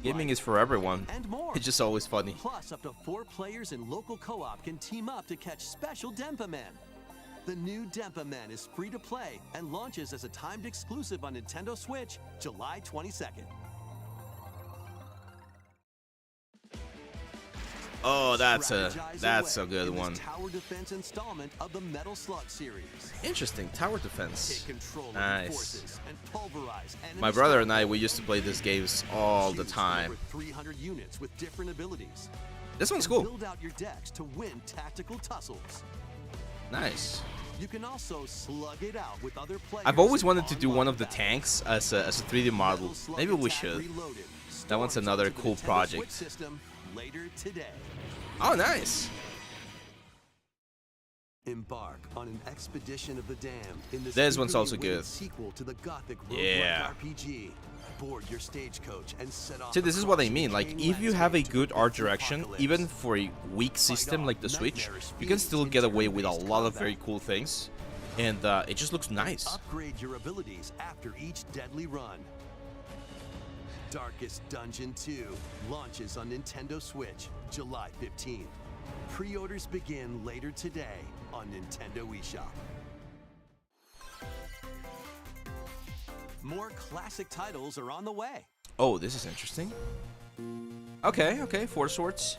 Gaming is for everyone. It's just always funny. Plus, up to 4 players in local co-op can team up to catch special Dempa Man. The new Dempa Man is free to play and launches as a timed exclusive on Nintendo Switch, July 22nd. Oh, that's a good one. Tower defense installment of the Metal Slug series. Interesting, tower defense. Take control of Nice. forces and pulverize enemy My brother and I, strongholds. we used to play these games all the Choose time. over 300 units with different abilities. This one's And cool. Build out your decks to win tactical tussles. Nice. You can also slug it out with other players. I've always in wanted to do online one of the battles. tanks as a 3D model. Metal Slug Maybe we Attack should. Reloaded That one's storms another onto the cool Nintendo project. Switch system later today. Oh, nice. Embark on an expedition of the damned in this This one's eagerly also awaited good. sequel to the Gothic Yeah. roguelike RPG. Board your stagecoach and set off. See, this is what I across mean. Like, the if you have a landscape good to art the direction, apocalypse. even for a weak system like the Switch, you can still get away with a lot of very cool things. And it just looks nice. Upgrade your abilities after each deadly run. Darkest Dungeon 2 launches on Nintendo Switch, July 15th. Pre-orders begin later today on Nintendo eShop. More classic titles are on the way. Oh, this is interesting. Okay, Four Swords.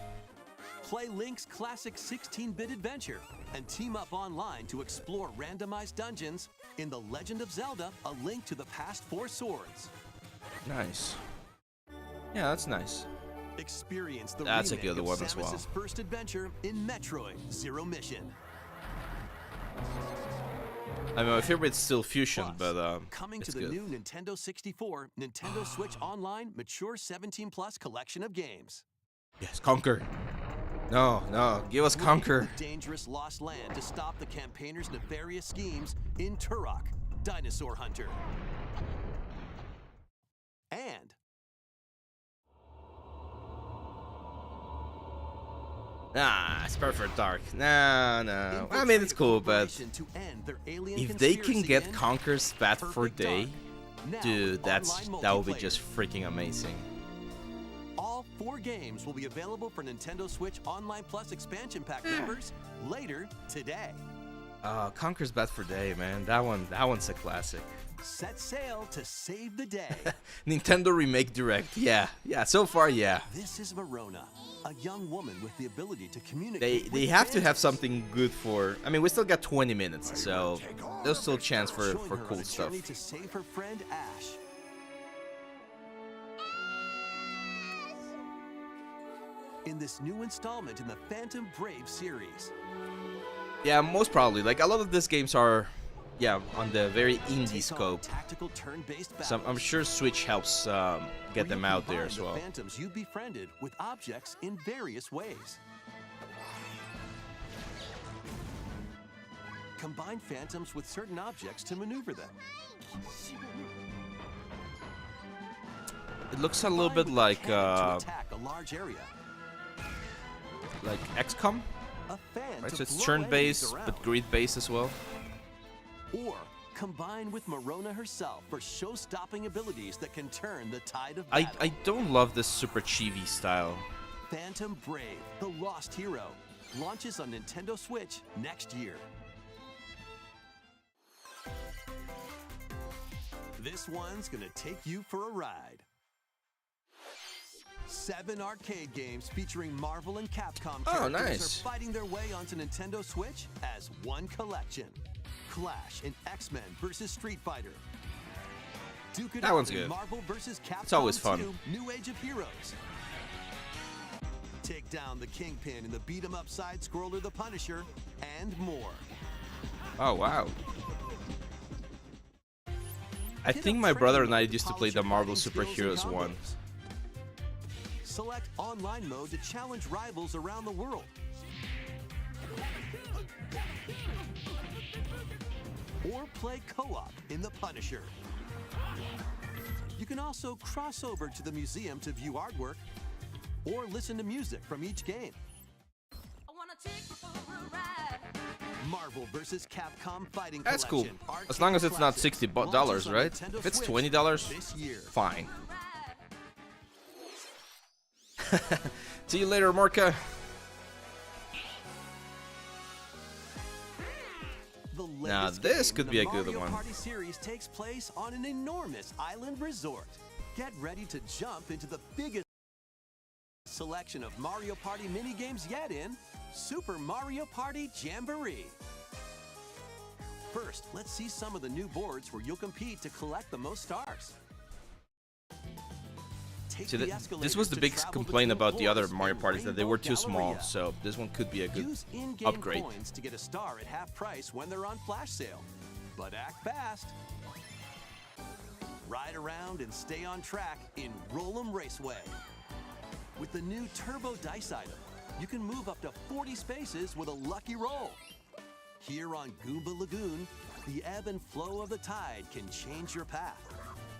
Play Link's classic 16-bit adventure and team up online to explore randomized dungeons in The Legend of Zelda: A Link to the Past 4 Swords. Nice. Yeah, that's nice. Experience the That's a remake good of one as well. Samus's first adventure in Metroid: Zero Mission. I mean, my favorite's still Fusion, Plus, but coming it's to the good. new Nintendo 64, Nintendo Switch Online Mature 17+ collection of games. Yes, Conquer. No, give us Conquer. The dangerous lost land to stop the campaigners' nefarious schemes in Turok: Dinosaur Hunter. And Nah, it's Perfect Dark. No. I mean, it's cool, but to end their alien if they can conspiracy get in Conquer's Bad for Perfect Day, Dark, now dude, with that online would be multiplayer. just freaking amazing. All 4 games will be available for Nintendo Switch Online Plus expansion pack members later today. Conquer's Bad for Day, man. That one's a classic. Set sail to save the day. Nintendo Remake Direct. Yeah. So far, yeah. This is Verona, a young woman with the ability to communicate. They with have to have phantoms. something good for. I mean, we still got 20 minutes, so there's still a chance for Join her cool on a stuff. journey to save her friend Ash. In this new installment in the Phantom Brave series. Yeah, most probably. Like, a lot of these games are, on the very indie Take on scope. tactical turn-based So I'm battles, sure Switch helps where get you them out there combine as the well. Phantoms you befriended with objects in various ways. Combine phantoms with certain objects to maneuver them. It looks a little bit like attack a large area. XCOM, A fan right? to So it's blow turn-based, enemies but around. grid-based as well. Or combine with Morona herself for show-stopping abilities that can turn the tide of I battle. don't love this super chibi style. Phantom Brave, the Lost Hero, launches on Nintendo Switch next year. This one's gonna take you for a ride. 7 arcade games featuring Marvel and Capcom characters nice. are fighting their way onto Nintendo Switch as one collection. Clash in X-Men vs. Street Fighter. Duke it That out one's in good. Marvel vs. Capcom It's always fun. 2, New Age of Heroes. Take down the Kingpin in the beat-em-up side-scroller The Punisher, and more. Oh wow. I Hit think up my training brother and I mode to used to play polish the your Marvel fighting skills Superheroes and one. combos. Select online mode to challenge rivals around the world. Or play co-op in The Punisher. You can also cross over to the museum to view artwork or listen to music from each game. Marvel vs. Capcom Fighting That's cool. Collection. As long as it's not Arcade $60, launches on right? Nintendo If it's Switch $20, this year. fine. See you later, Morka. The Now, latest this game could in be the a good Mario one. Party series takes place on an enormous island resort. Get ready to jump into the biggest selection of Mario Party minigames yet in Super Mario Party Jamboree. First, let's see some of the new boards where you'll compete to collect the most stars. Take See, the this escalators was the to big travel complaint between about the other floors Mario in parties, that they Rainbow were too small, Galleria. so this one could be a good Use in-game upgrade. coins to get a star at half price when they're on flash sale. But act fast. Ride around and stay on track in Roll'em Raceway. With the new Turbo Dice item, you can move up to 40 spaces with a lucky roll. Here on Goomba Lagoon, the ebb and flow of the tide can change your path.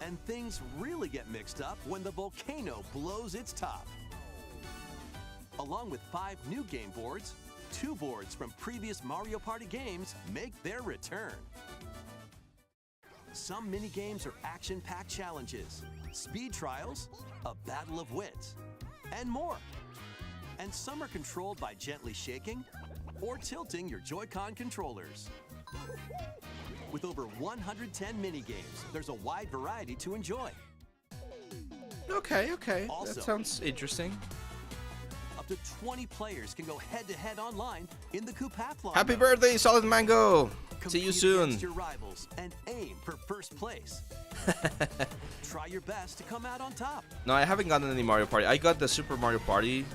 And things really get mixed up when the volcano blows its top. Along with 5 new game boards, 2 boards from previous Mario Party games make their return. Some mini-games are action-packed challenges, speed trials, a battle of wits, and more. And some are controlled by gently shaking or tilting your Joy-Con controllers. With over 110 mini-games, there's a wide variety to enjoy. Okay. Also- That sounds interesting. Up to 20 players can go head-to-head online in the Koopathlon Happy mode. birthday, Solid Mango! See you Compete soon. against your rivals and aim for first place. Try your best to come out on top. No, I haven't gotten any Mario Party. I got the Super Mario Party,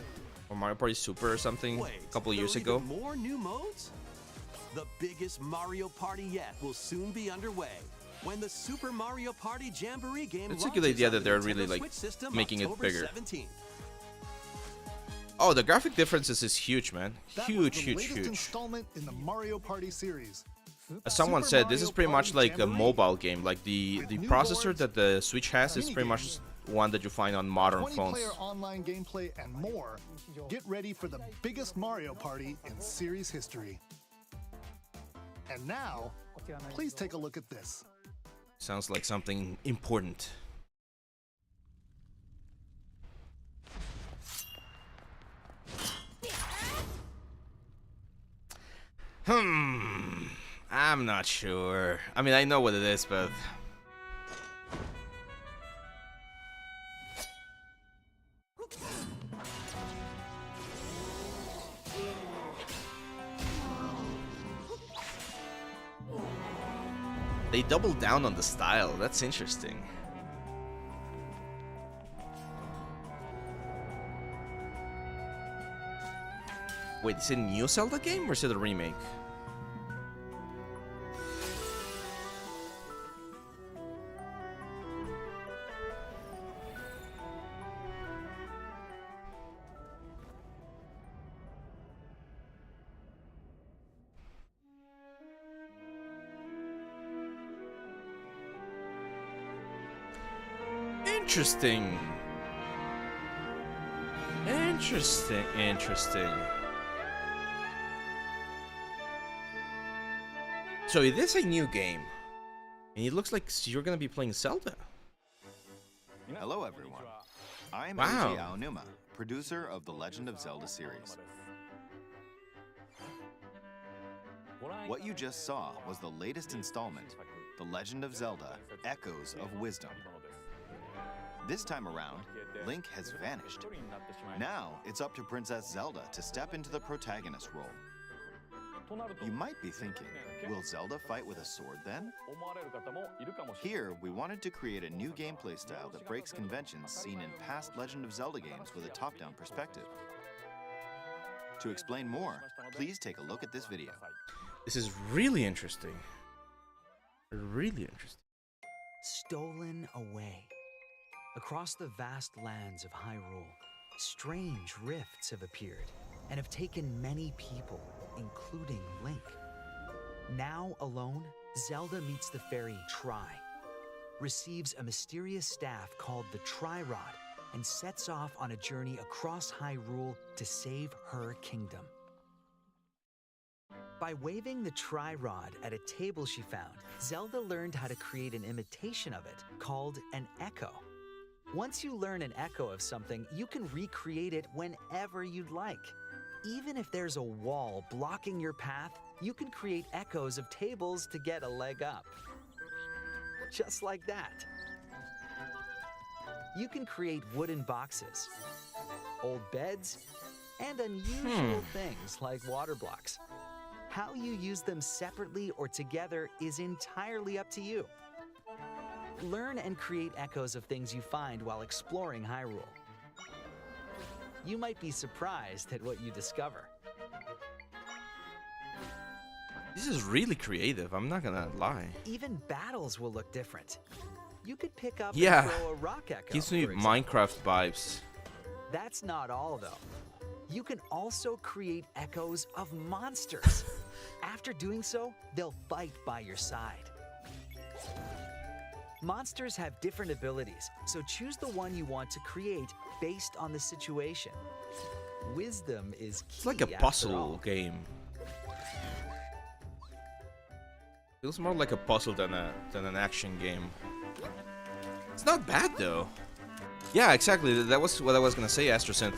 or Mario Party Super or something, Wait, a couple there years are ago. even more new modes? The biggest Mario Party yet will soon be underway when the Super Mario Party Jamboree game It's a good launches idea on that the they're Nintendo really, like, Switch system making it October bigger. 17th. Oh, the graphic differences is huge, man. That Huge, was the huge, latest huge. installment in the Mario Party series. As someone Super said, this Mario is pretty much Party like a Jamboree mobile game. Like the with new processor boards, that the Switch has is pretty much minigames, one that you find on modern 20-player phones. online gameplay, and more. Get ready for the biggest Mario Party in series history. And now, please take a look at this. Sounds like something important. I'm not sure. I mean, I know what it is, but they doubled down on the style. That's interesting. Wait, is it a new Zelda game or is it a remake? Interesting. Interesting. So it is a new game, and it looks like you're gonna be playing Zelda. Hello, everyone. I'm Wow. Eiji Aonuma, producer of the Legend of Zelda series. What you just saw was the latest installment, The Legend of Zelda: Echoes of Wisdom. This time around, Link has vanished. Now, it's up to Princess Zelda to step into the protagonist role. You might be thinking, will Zelda fight with a sword then? Here, we wanted to create a new gameplay style that breaks conventions seen in past Legend of Zelda games with a top-down perspective. To explain more, please take a look at this video. This is really interesting. Really interesting. Stolen away. Across the vast lands of Hyrule, strange rifts have appeared and have taken many people, including Link. Now alone, Zelda meets the fairy Tri, receives a mysterious staff called the Tri-Rod, and sets off on a journey across Hyrule to save her kingdom. By waving the Tri-Rod at a table she found, Zelda learned how to create an imitation of it called an echo. Once you learn an echo of something, you can recreate it whenever you'd like. Even if there's a wall blocking your path, you can create echoes of tables to get a leg up. Just like that. You can create wooden boxes, old beds, and unusual things like water blocks. How you use them separately or together is entirely up to you. Learn and create echoes of things you find while exploring Hyrule. You might be surprised at what you discover. This is really creative, I'm not gonna lie. Even battles will look different. You could pick up Yeah. and throw a rock echo. Gives me for example. Minecraft vibes. That's not all, though. You can also create echoes of monsters. After doing so, they'll fight by your side. Monsters have different abilities, so choose the one you want to create based on the situation. Wisdom is key. It's like a after puzzle all. game. Feels more like a puzzle than an action game. It's not bad though. Yeah, exactly. That was what I was gonna say, Astrocent.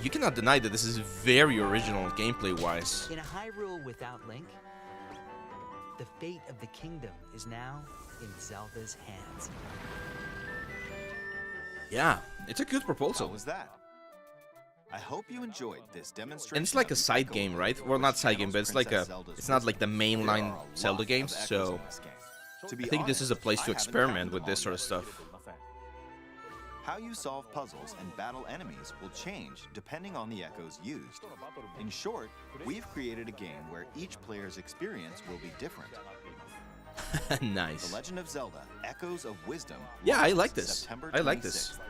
You cannot deny that this is very original gameplay-wise. In a Hyrule without Link, the fate of the kingdom is now in Zelda's hands. Yeah, it's a good How proposal. was that? I hope you enjoyed this demonstration. And it's like a of the side echo game, of right? the Well, not which side game, but it's like Princess a. Zelda's It's not like the wisdom. There are mainline a Zelda lot games, of echoes so in this game. To be I think this is a honest, place I to haven't experiment found with them this all sort of yet. stuff. How you solve puzzles and battle enemies will change depending on the echoes used. In short, we've created a game where each player's experience will be different. Nice. The Legend of Zelda: Echoes of Wisdom. Yeah, I launches like this. September I like this. 26th.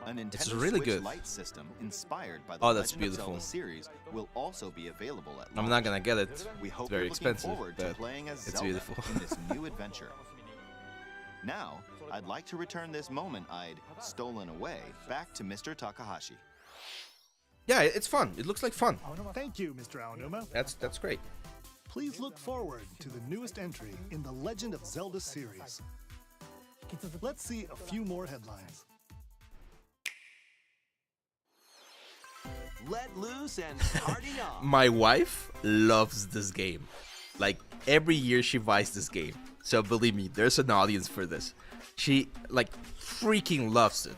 A Nintendo It's really Switch good. Lite system inspired by the Oh, that's Legend beautiful. of Zelda series will also be available at launch. I'm not gonna get it. We hope It's very you're looking expensive, forward to but playing as it's Zelda beautiful. in this new adventure. Now, I'd like to return this moment I'd stolen away back to Mr. Takahashi. Yeah, it's fun. It looks like fun. Thank you, Mr. Aonuma. That's great. Please look forward to the newest entry in the Legend of Zelda series. Let's see a few more headlines. Let loose and party on. My wife loves this game. Like every year she buys this game. So believe me, there's an audience for this. She like freaking loves it.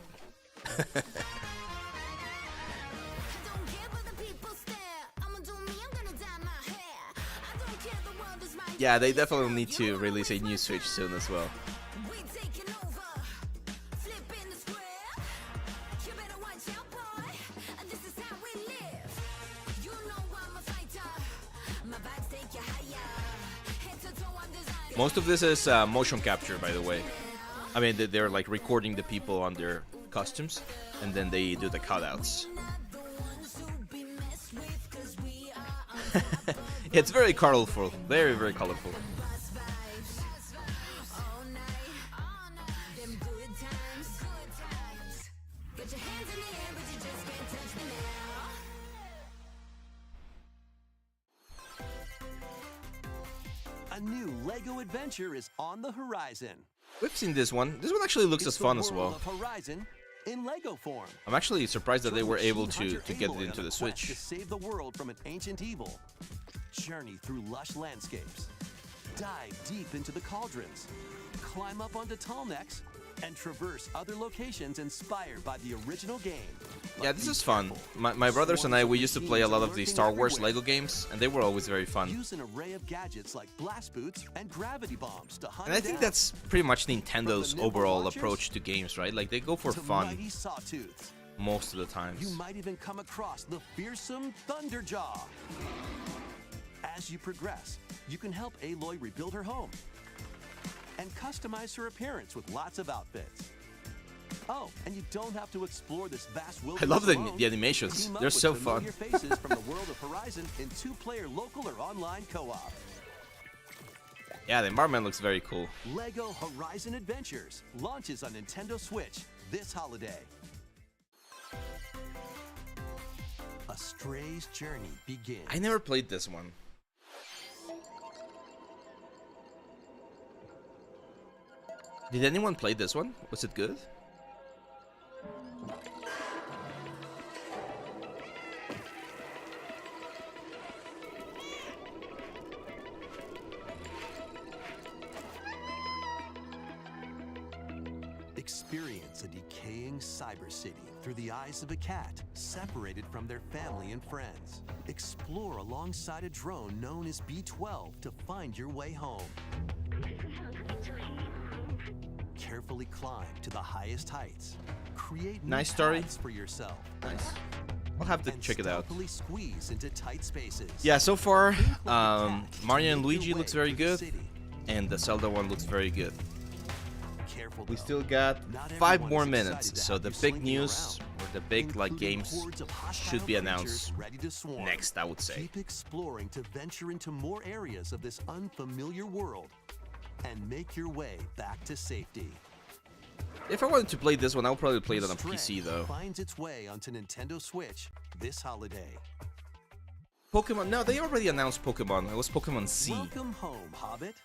Yeah, they definitely need to release a new Switch soon as well. Most of this is motion capture, by the way. I mean, they're like recording the people on their costumes, and then they do the cutouts. It's very colorful, very, very colorful. new Lego adventure is on the horizon. We've seen this one. This one actually looks as fun as well. Of Horizon in Lego form. I'm actually surprised that they were able Join to Hunter get Aloy it into on a the quest Switch. To save the world from an ancient evil. Journey through lush landscapes. Dive deep into the cauldrons. Climb up onto tall necks and traverse other locations inspired by the original game. Yeah, this is fun. My brothers and I, we used to play a lot of the Star Wars Lego games, and they were always very fun. Use an array of gadgets like blast boots and gravity bombs to hunt And I think down. that's pretty much Nintendo's From the nimble overall launchers approach to games, right? Like, they go for to fun mighty sawtooths. most of the You times. might even come across the fearsome Thunderjaw. As you progress, you can help Aloy rebuild her home and customize her appearance with lots of outfits. Oh, and you don't have to explore this vast I wilderness love alone. the animations. Team up They're with so fun. familiar faces from the world of Horizon in 2-player local or online co-op. Yeah, the environment looks very cool. Lego Horizon Adventures launches on Nintendo Switch this holiday. A stray's journey begins. I never played this one. Did anyone play this one? Was it good? Experience a decaying cyber city through the eyes of a cat separated from their family and friends. Explore alongside a drone known as B-12 to find your way home. Carefully climb to the highest heights. Create new Nice story. paths for yourself. Nice. I'll have to And check it out. stealthily squeeze into tight spaces. Yeah, so far, Think like a cat Mario and to make Luigi your looks way very through the good, city. and the Zelda one looks very good. Careful We though. still got Not 5 everyone more is excited minutes, to so have the you big slinking news, around, or the big like including games, hordes of hostile should be creatures announced ready to swarm. next, I would say. Keep exploring to venture into more areas of this unfamiliar world and make your way back to safety. If I wanted to play this one, I would probably play it on a Stray PC though. finds its way onto Nintendo Switch this holiday. Pokemon, no, they already announced Pokemon. It was Pokemon C. Welcome home, Hobbit.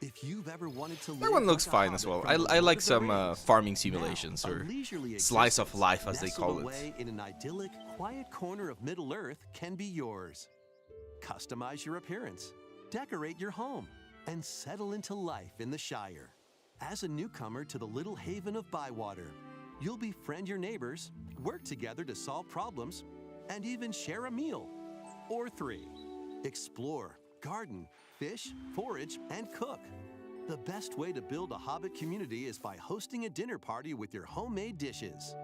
If you've ever wanted to That live one looks like a fine as hobbit well. from the I Lord like of the some Rings. farming simulations Now, a or leisurely slice of existence life as they nestled call it. away in an idyllic, quiet corner of Middle-earth can be yours. Customize your appearance, decorate your home, and settle into life in the Shire. As a newcomer to the little haven of Bywater, you'll befriend your neighbors, work together to solve problems, and even share a meal. Or 3. Explore, garden, fish, forage, and cook. The best way to build a Hobbit community is by hosting a dinner party with your homemade dishes.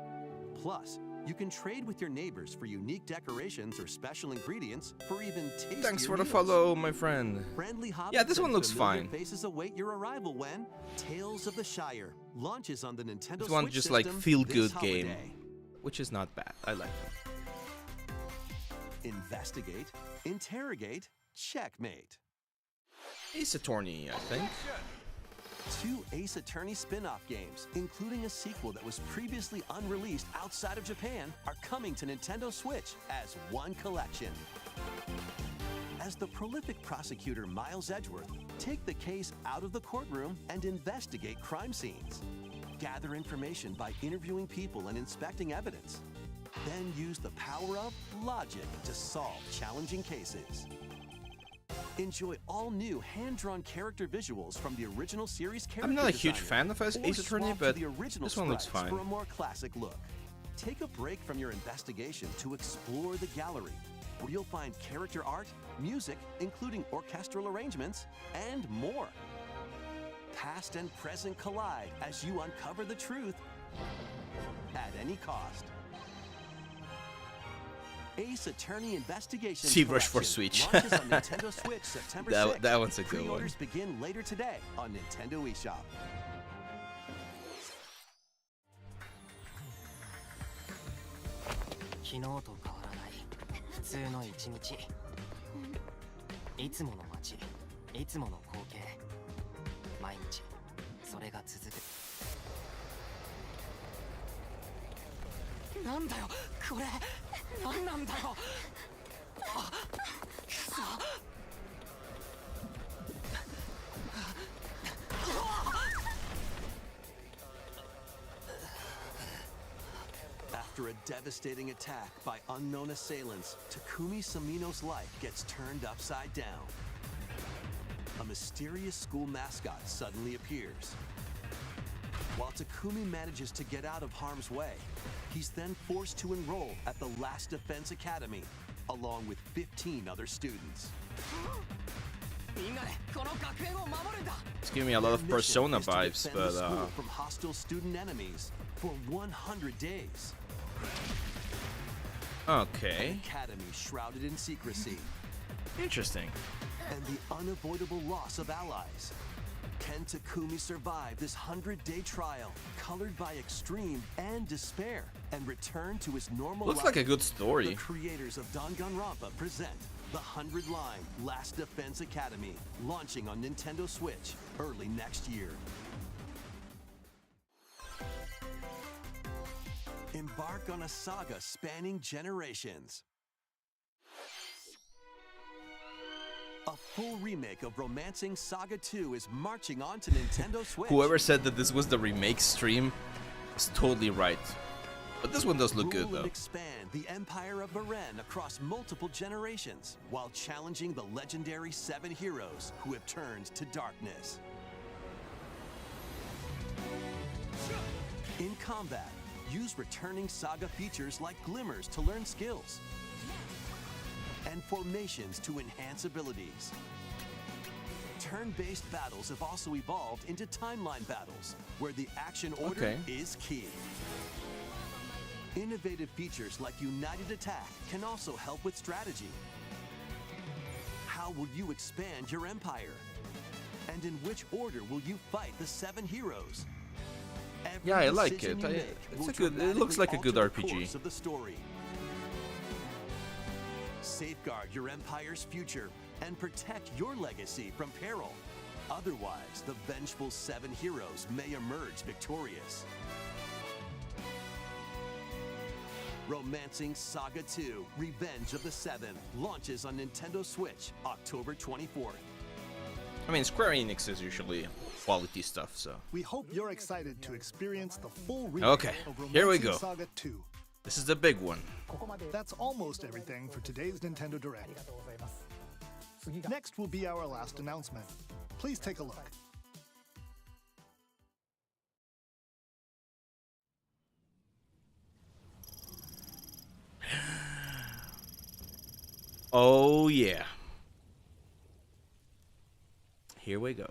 Plus, you can trade with your neighbors for unique decorations or special ingredients for even tastier Thanks for the meals. follow, my friend. Friendly hobbits Yeah, this one and looks familiar fine. faces await your arrival when Tales of the Shire launches on the Nintendo This one Switch just like system feel-good this game, holiday. which is not bad. I like it. Investigate, interrogate, checkmate. Ace Attorney, I think. 2 Ace Attorney spin-off games, including a sequel that was previously unreleased outside of Japan, are coming to Nintendo Switch as one collection. As the prolific prosecutor Miles Edgeworth, take the case out of the courtroom and investigate crime scenes. Gather information by interviewing people and inspecting evidence. Then use the power of logic to solve challenging cases. Enjoy all new hand-drawn character visuals from the original series character I'm not a huge designer, fan of or Ace Attorney, swap to but the original this one looks sprites fine. for a more classic look. Take a break from your investigation to explore the gallery, where you'll find character art, music, including orchestral arrangements, and more. Past and present collide as you uncover the truth at any cost. Ace Attorney Investigation ZBrush for Collection Switch. launches on Nintendo Switch September 6th. That one's a good one. Pre-orders begin later today on Nintendo eShop. 昨日と変わらない普通の一日。いつもの街、いつもの光景。毎日それが続く。なんだよこれ。なんなんだよ。あ、くそ。devastating attack by unknown assailants, Takumi Samino's life gets turned upside down. A mysterious school mascot suddenly appears. While Takumi manages to get out of harm's way, he's then forced to enroll at the Last Defense Academy, along with 15 other students. It's giving me a lot of Persona vibes, but from hostile student enemies for 100 days. Okay. An academy shrouded in secrecy. Interesting. And the unavoidable loss of allies. Can Takumi survive this 100-day trial, colored by extreme and despair, and return to his normal Looks life? like a good story. The creators of Danganronpa present the 100-line Last Defense Academy, launching on Nintendo Switch early next year. Embark on a saga spanning generations. A full remake of Romancing Saga 2 is marching on to Nintendo Switch. Whoever said that this was the remake stream is totally right. But this one does look good, Rule and though. expand the Empire of Beren across multiple generations, while challenging the legendary 7 heroes who have turned to darkness. In combat, use returning Saga features like glimmers to learn skills, and formations to enhance abilities. Turn-based battles have also evolved into timeline battles, where the action order is key. Innovative features like United Attack can also help with strategy. How will you expand your empire? And in which order will you fight the 7 heroes? Every Yeah, I like decision it. you make It's will a good. It looks like a good dramatically alter the RPG. course of the story. Safeguard your empire's future and protect your legacy from peril. Otherwise, the vengeful 7 heroes may emerge victorious. Romancing Saga 2, Revenge of the 7 launches on Nintendo Switch October 24th. I mean, Square Enix is usually quality stuff, so. We hope you're excited to experience the full remake Okay, of here we Romancing go. Saga 2. This is the big one. That's almost everything for today's Nintendo Direct. Next will be our last announcement. Please take a look. Oh yeah. Here we go.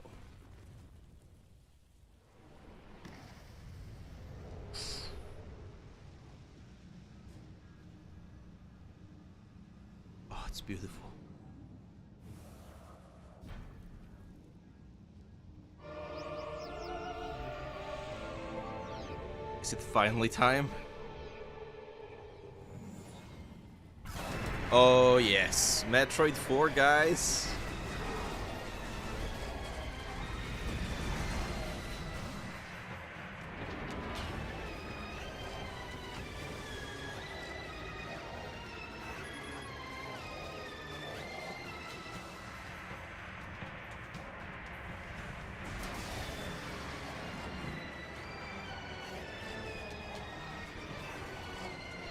Oh, it's beautiful. Is it finally time? Oh yes, Metroid 4, guys.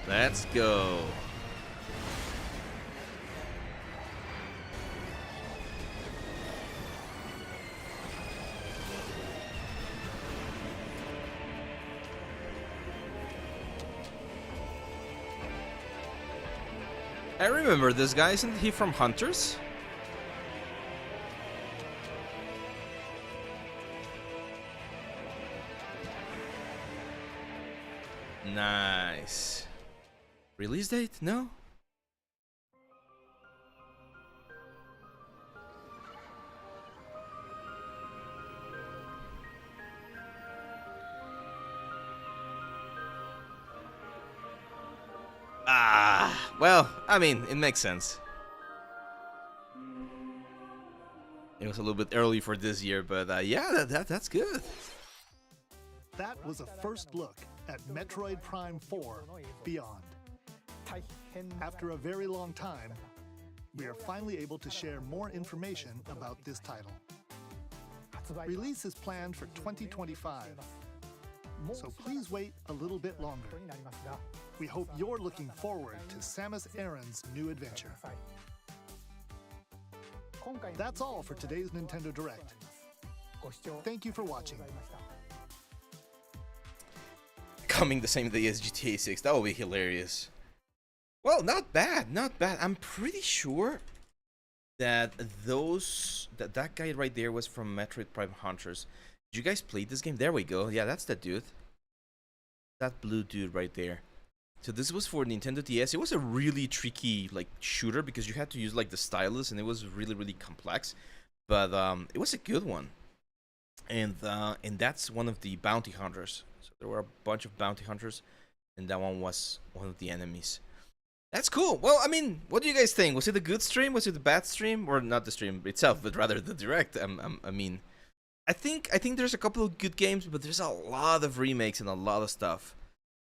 Let's go. I remember this guy, isn't he from Hunters? Nice. Release date? No? Ah, well, I mean, it makes sense. It was a little bit early for this year, but yeah, that's good. That was a first look at Metroid Prime 4 Beyond. After a very long time, we are finally able to share more information about this title. Release is planned for 2025. so please wait a little bit longer. We hope you're looking forward to Samus Aran's new adventure. That's all for today's Nintendo Direct. Thank you for watching. Coming the same day as GTA 6, that would be hilarious. Well, not bad, not bad. I'm pretty sure that that guy right there was from Metroid Prime Hunters. Did you guys play this game? There we go. Yeah, that's that dude. That blue dude right there. So this was for Nintendo DS. It was a really tricky like shooter because you had to use like the stylus and it was really complex. But it was a good one. And that's one of the bounty hunters. So there were a bunch of bounty hunters and that one was one of the enemies. That's cool. Well, I mean, what do you guys think? Was it a good stream? Was it a bad stream? Or not the stream itself, but rather the direct? I mean, I think there's a couple of good games, but there's a lot of remakes and a lot of stuff.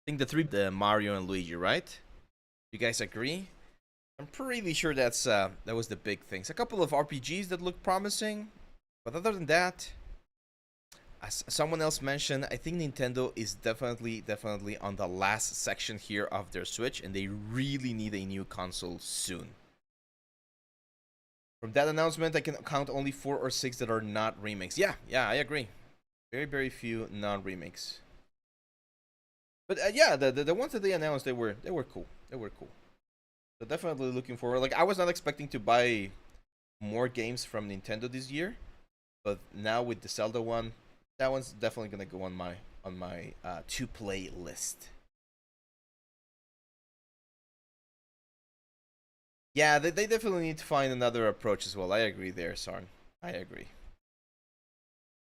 I think the Mario and Luigi, right? You guys agree? I'm pretty sure that was the big things. A couple of RPGs that look promising, but other than that, as someone else mentioned, I think Nintendo is definitely on the last section here of their Switch, and they really need a new console soon. From that announcement, I can count only 4 or 6 that are not remakes. Yeah, I agree. Very few non-remakes. But yeah, the ones that they announced, they were cool. They were cool. So definitely looking forward. Like I was not expecting to buy more games from Nintendo this year, but now with the Zelda one, that one's definitely gonna go on my to play list. Yeah, they definitely need to find another approach as well. I agree there, Sarn. I agree.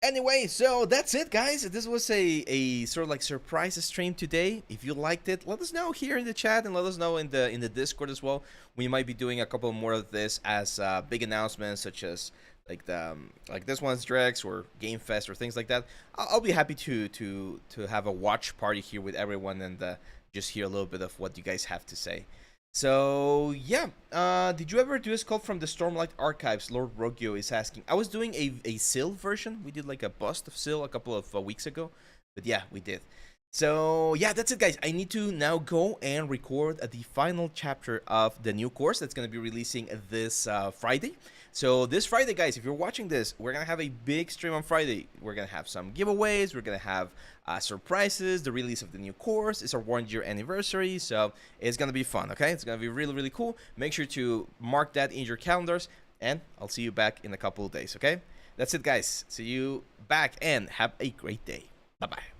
Anyway, so that's it, guys. This was a sort of like surprise stream today. If you liked it, let us know here in the chat and let us know in the Discord as well. We might be doing a couple more of this as big announcements, such as like this one's Drex or Game Fest or things like that. I'll be happy to have a watch party here with everyone and just hear a little bit of what you guys have to say. So yeah, did you ever do a sculpt from the Stormlight Archives? Lord Rogio is asking. I was doing a Syl version. We did like a bust of Syl a couple of weeks ago, but yeah, we did. So yeah, that's it, guys. I need to now go and record the final chapter of the new course that's going to be releasing this Friday. So this Friday, guys, if you're watching this, we're going to have a big stream on Friday. We're going to have some giveaways. We're going to have surprises, the release of the new course. It's our 1-year anniversary, so it's going to be fun, okay? It's going to be really cool. Make sure to mark that in your calendars, and I'll see you back in a couple of days, okay? That's it, guys. See you back, and have a great day. Bye-bye.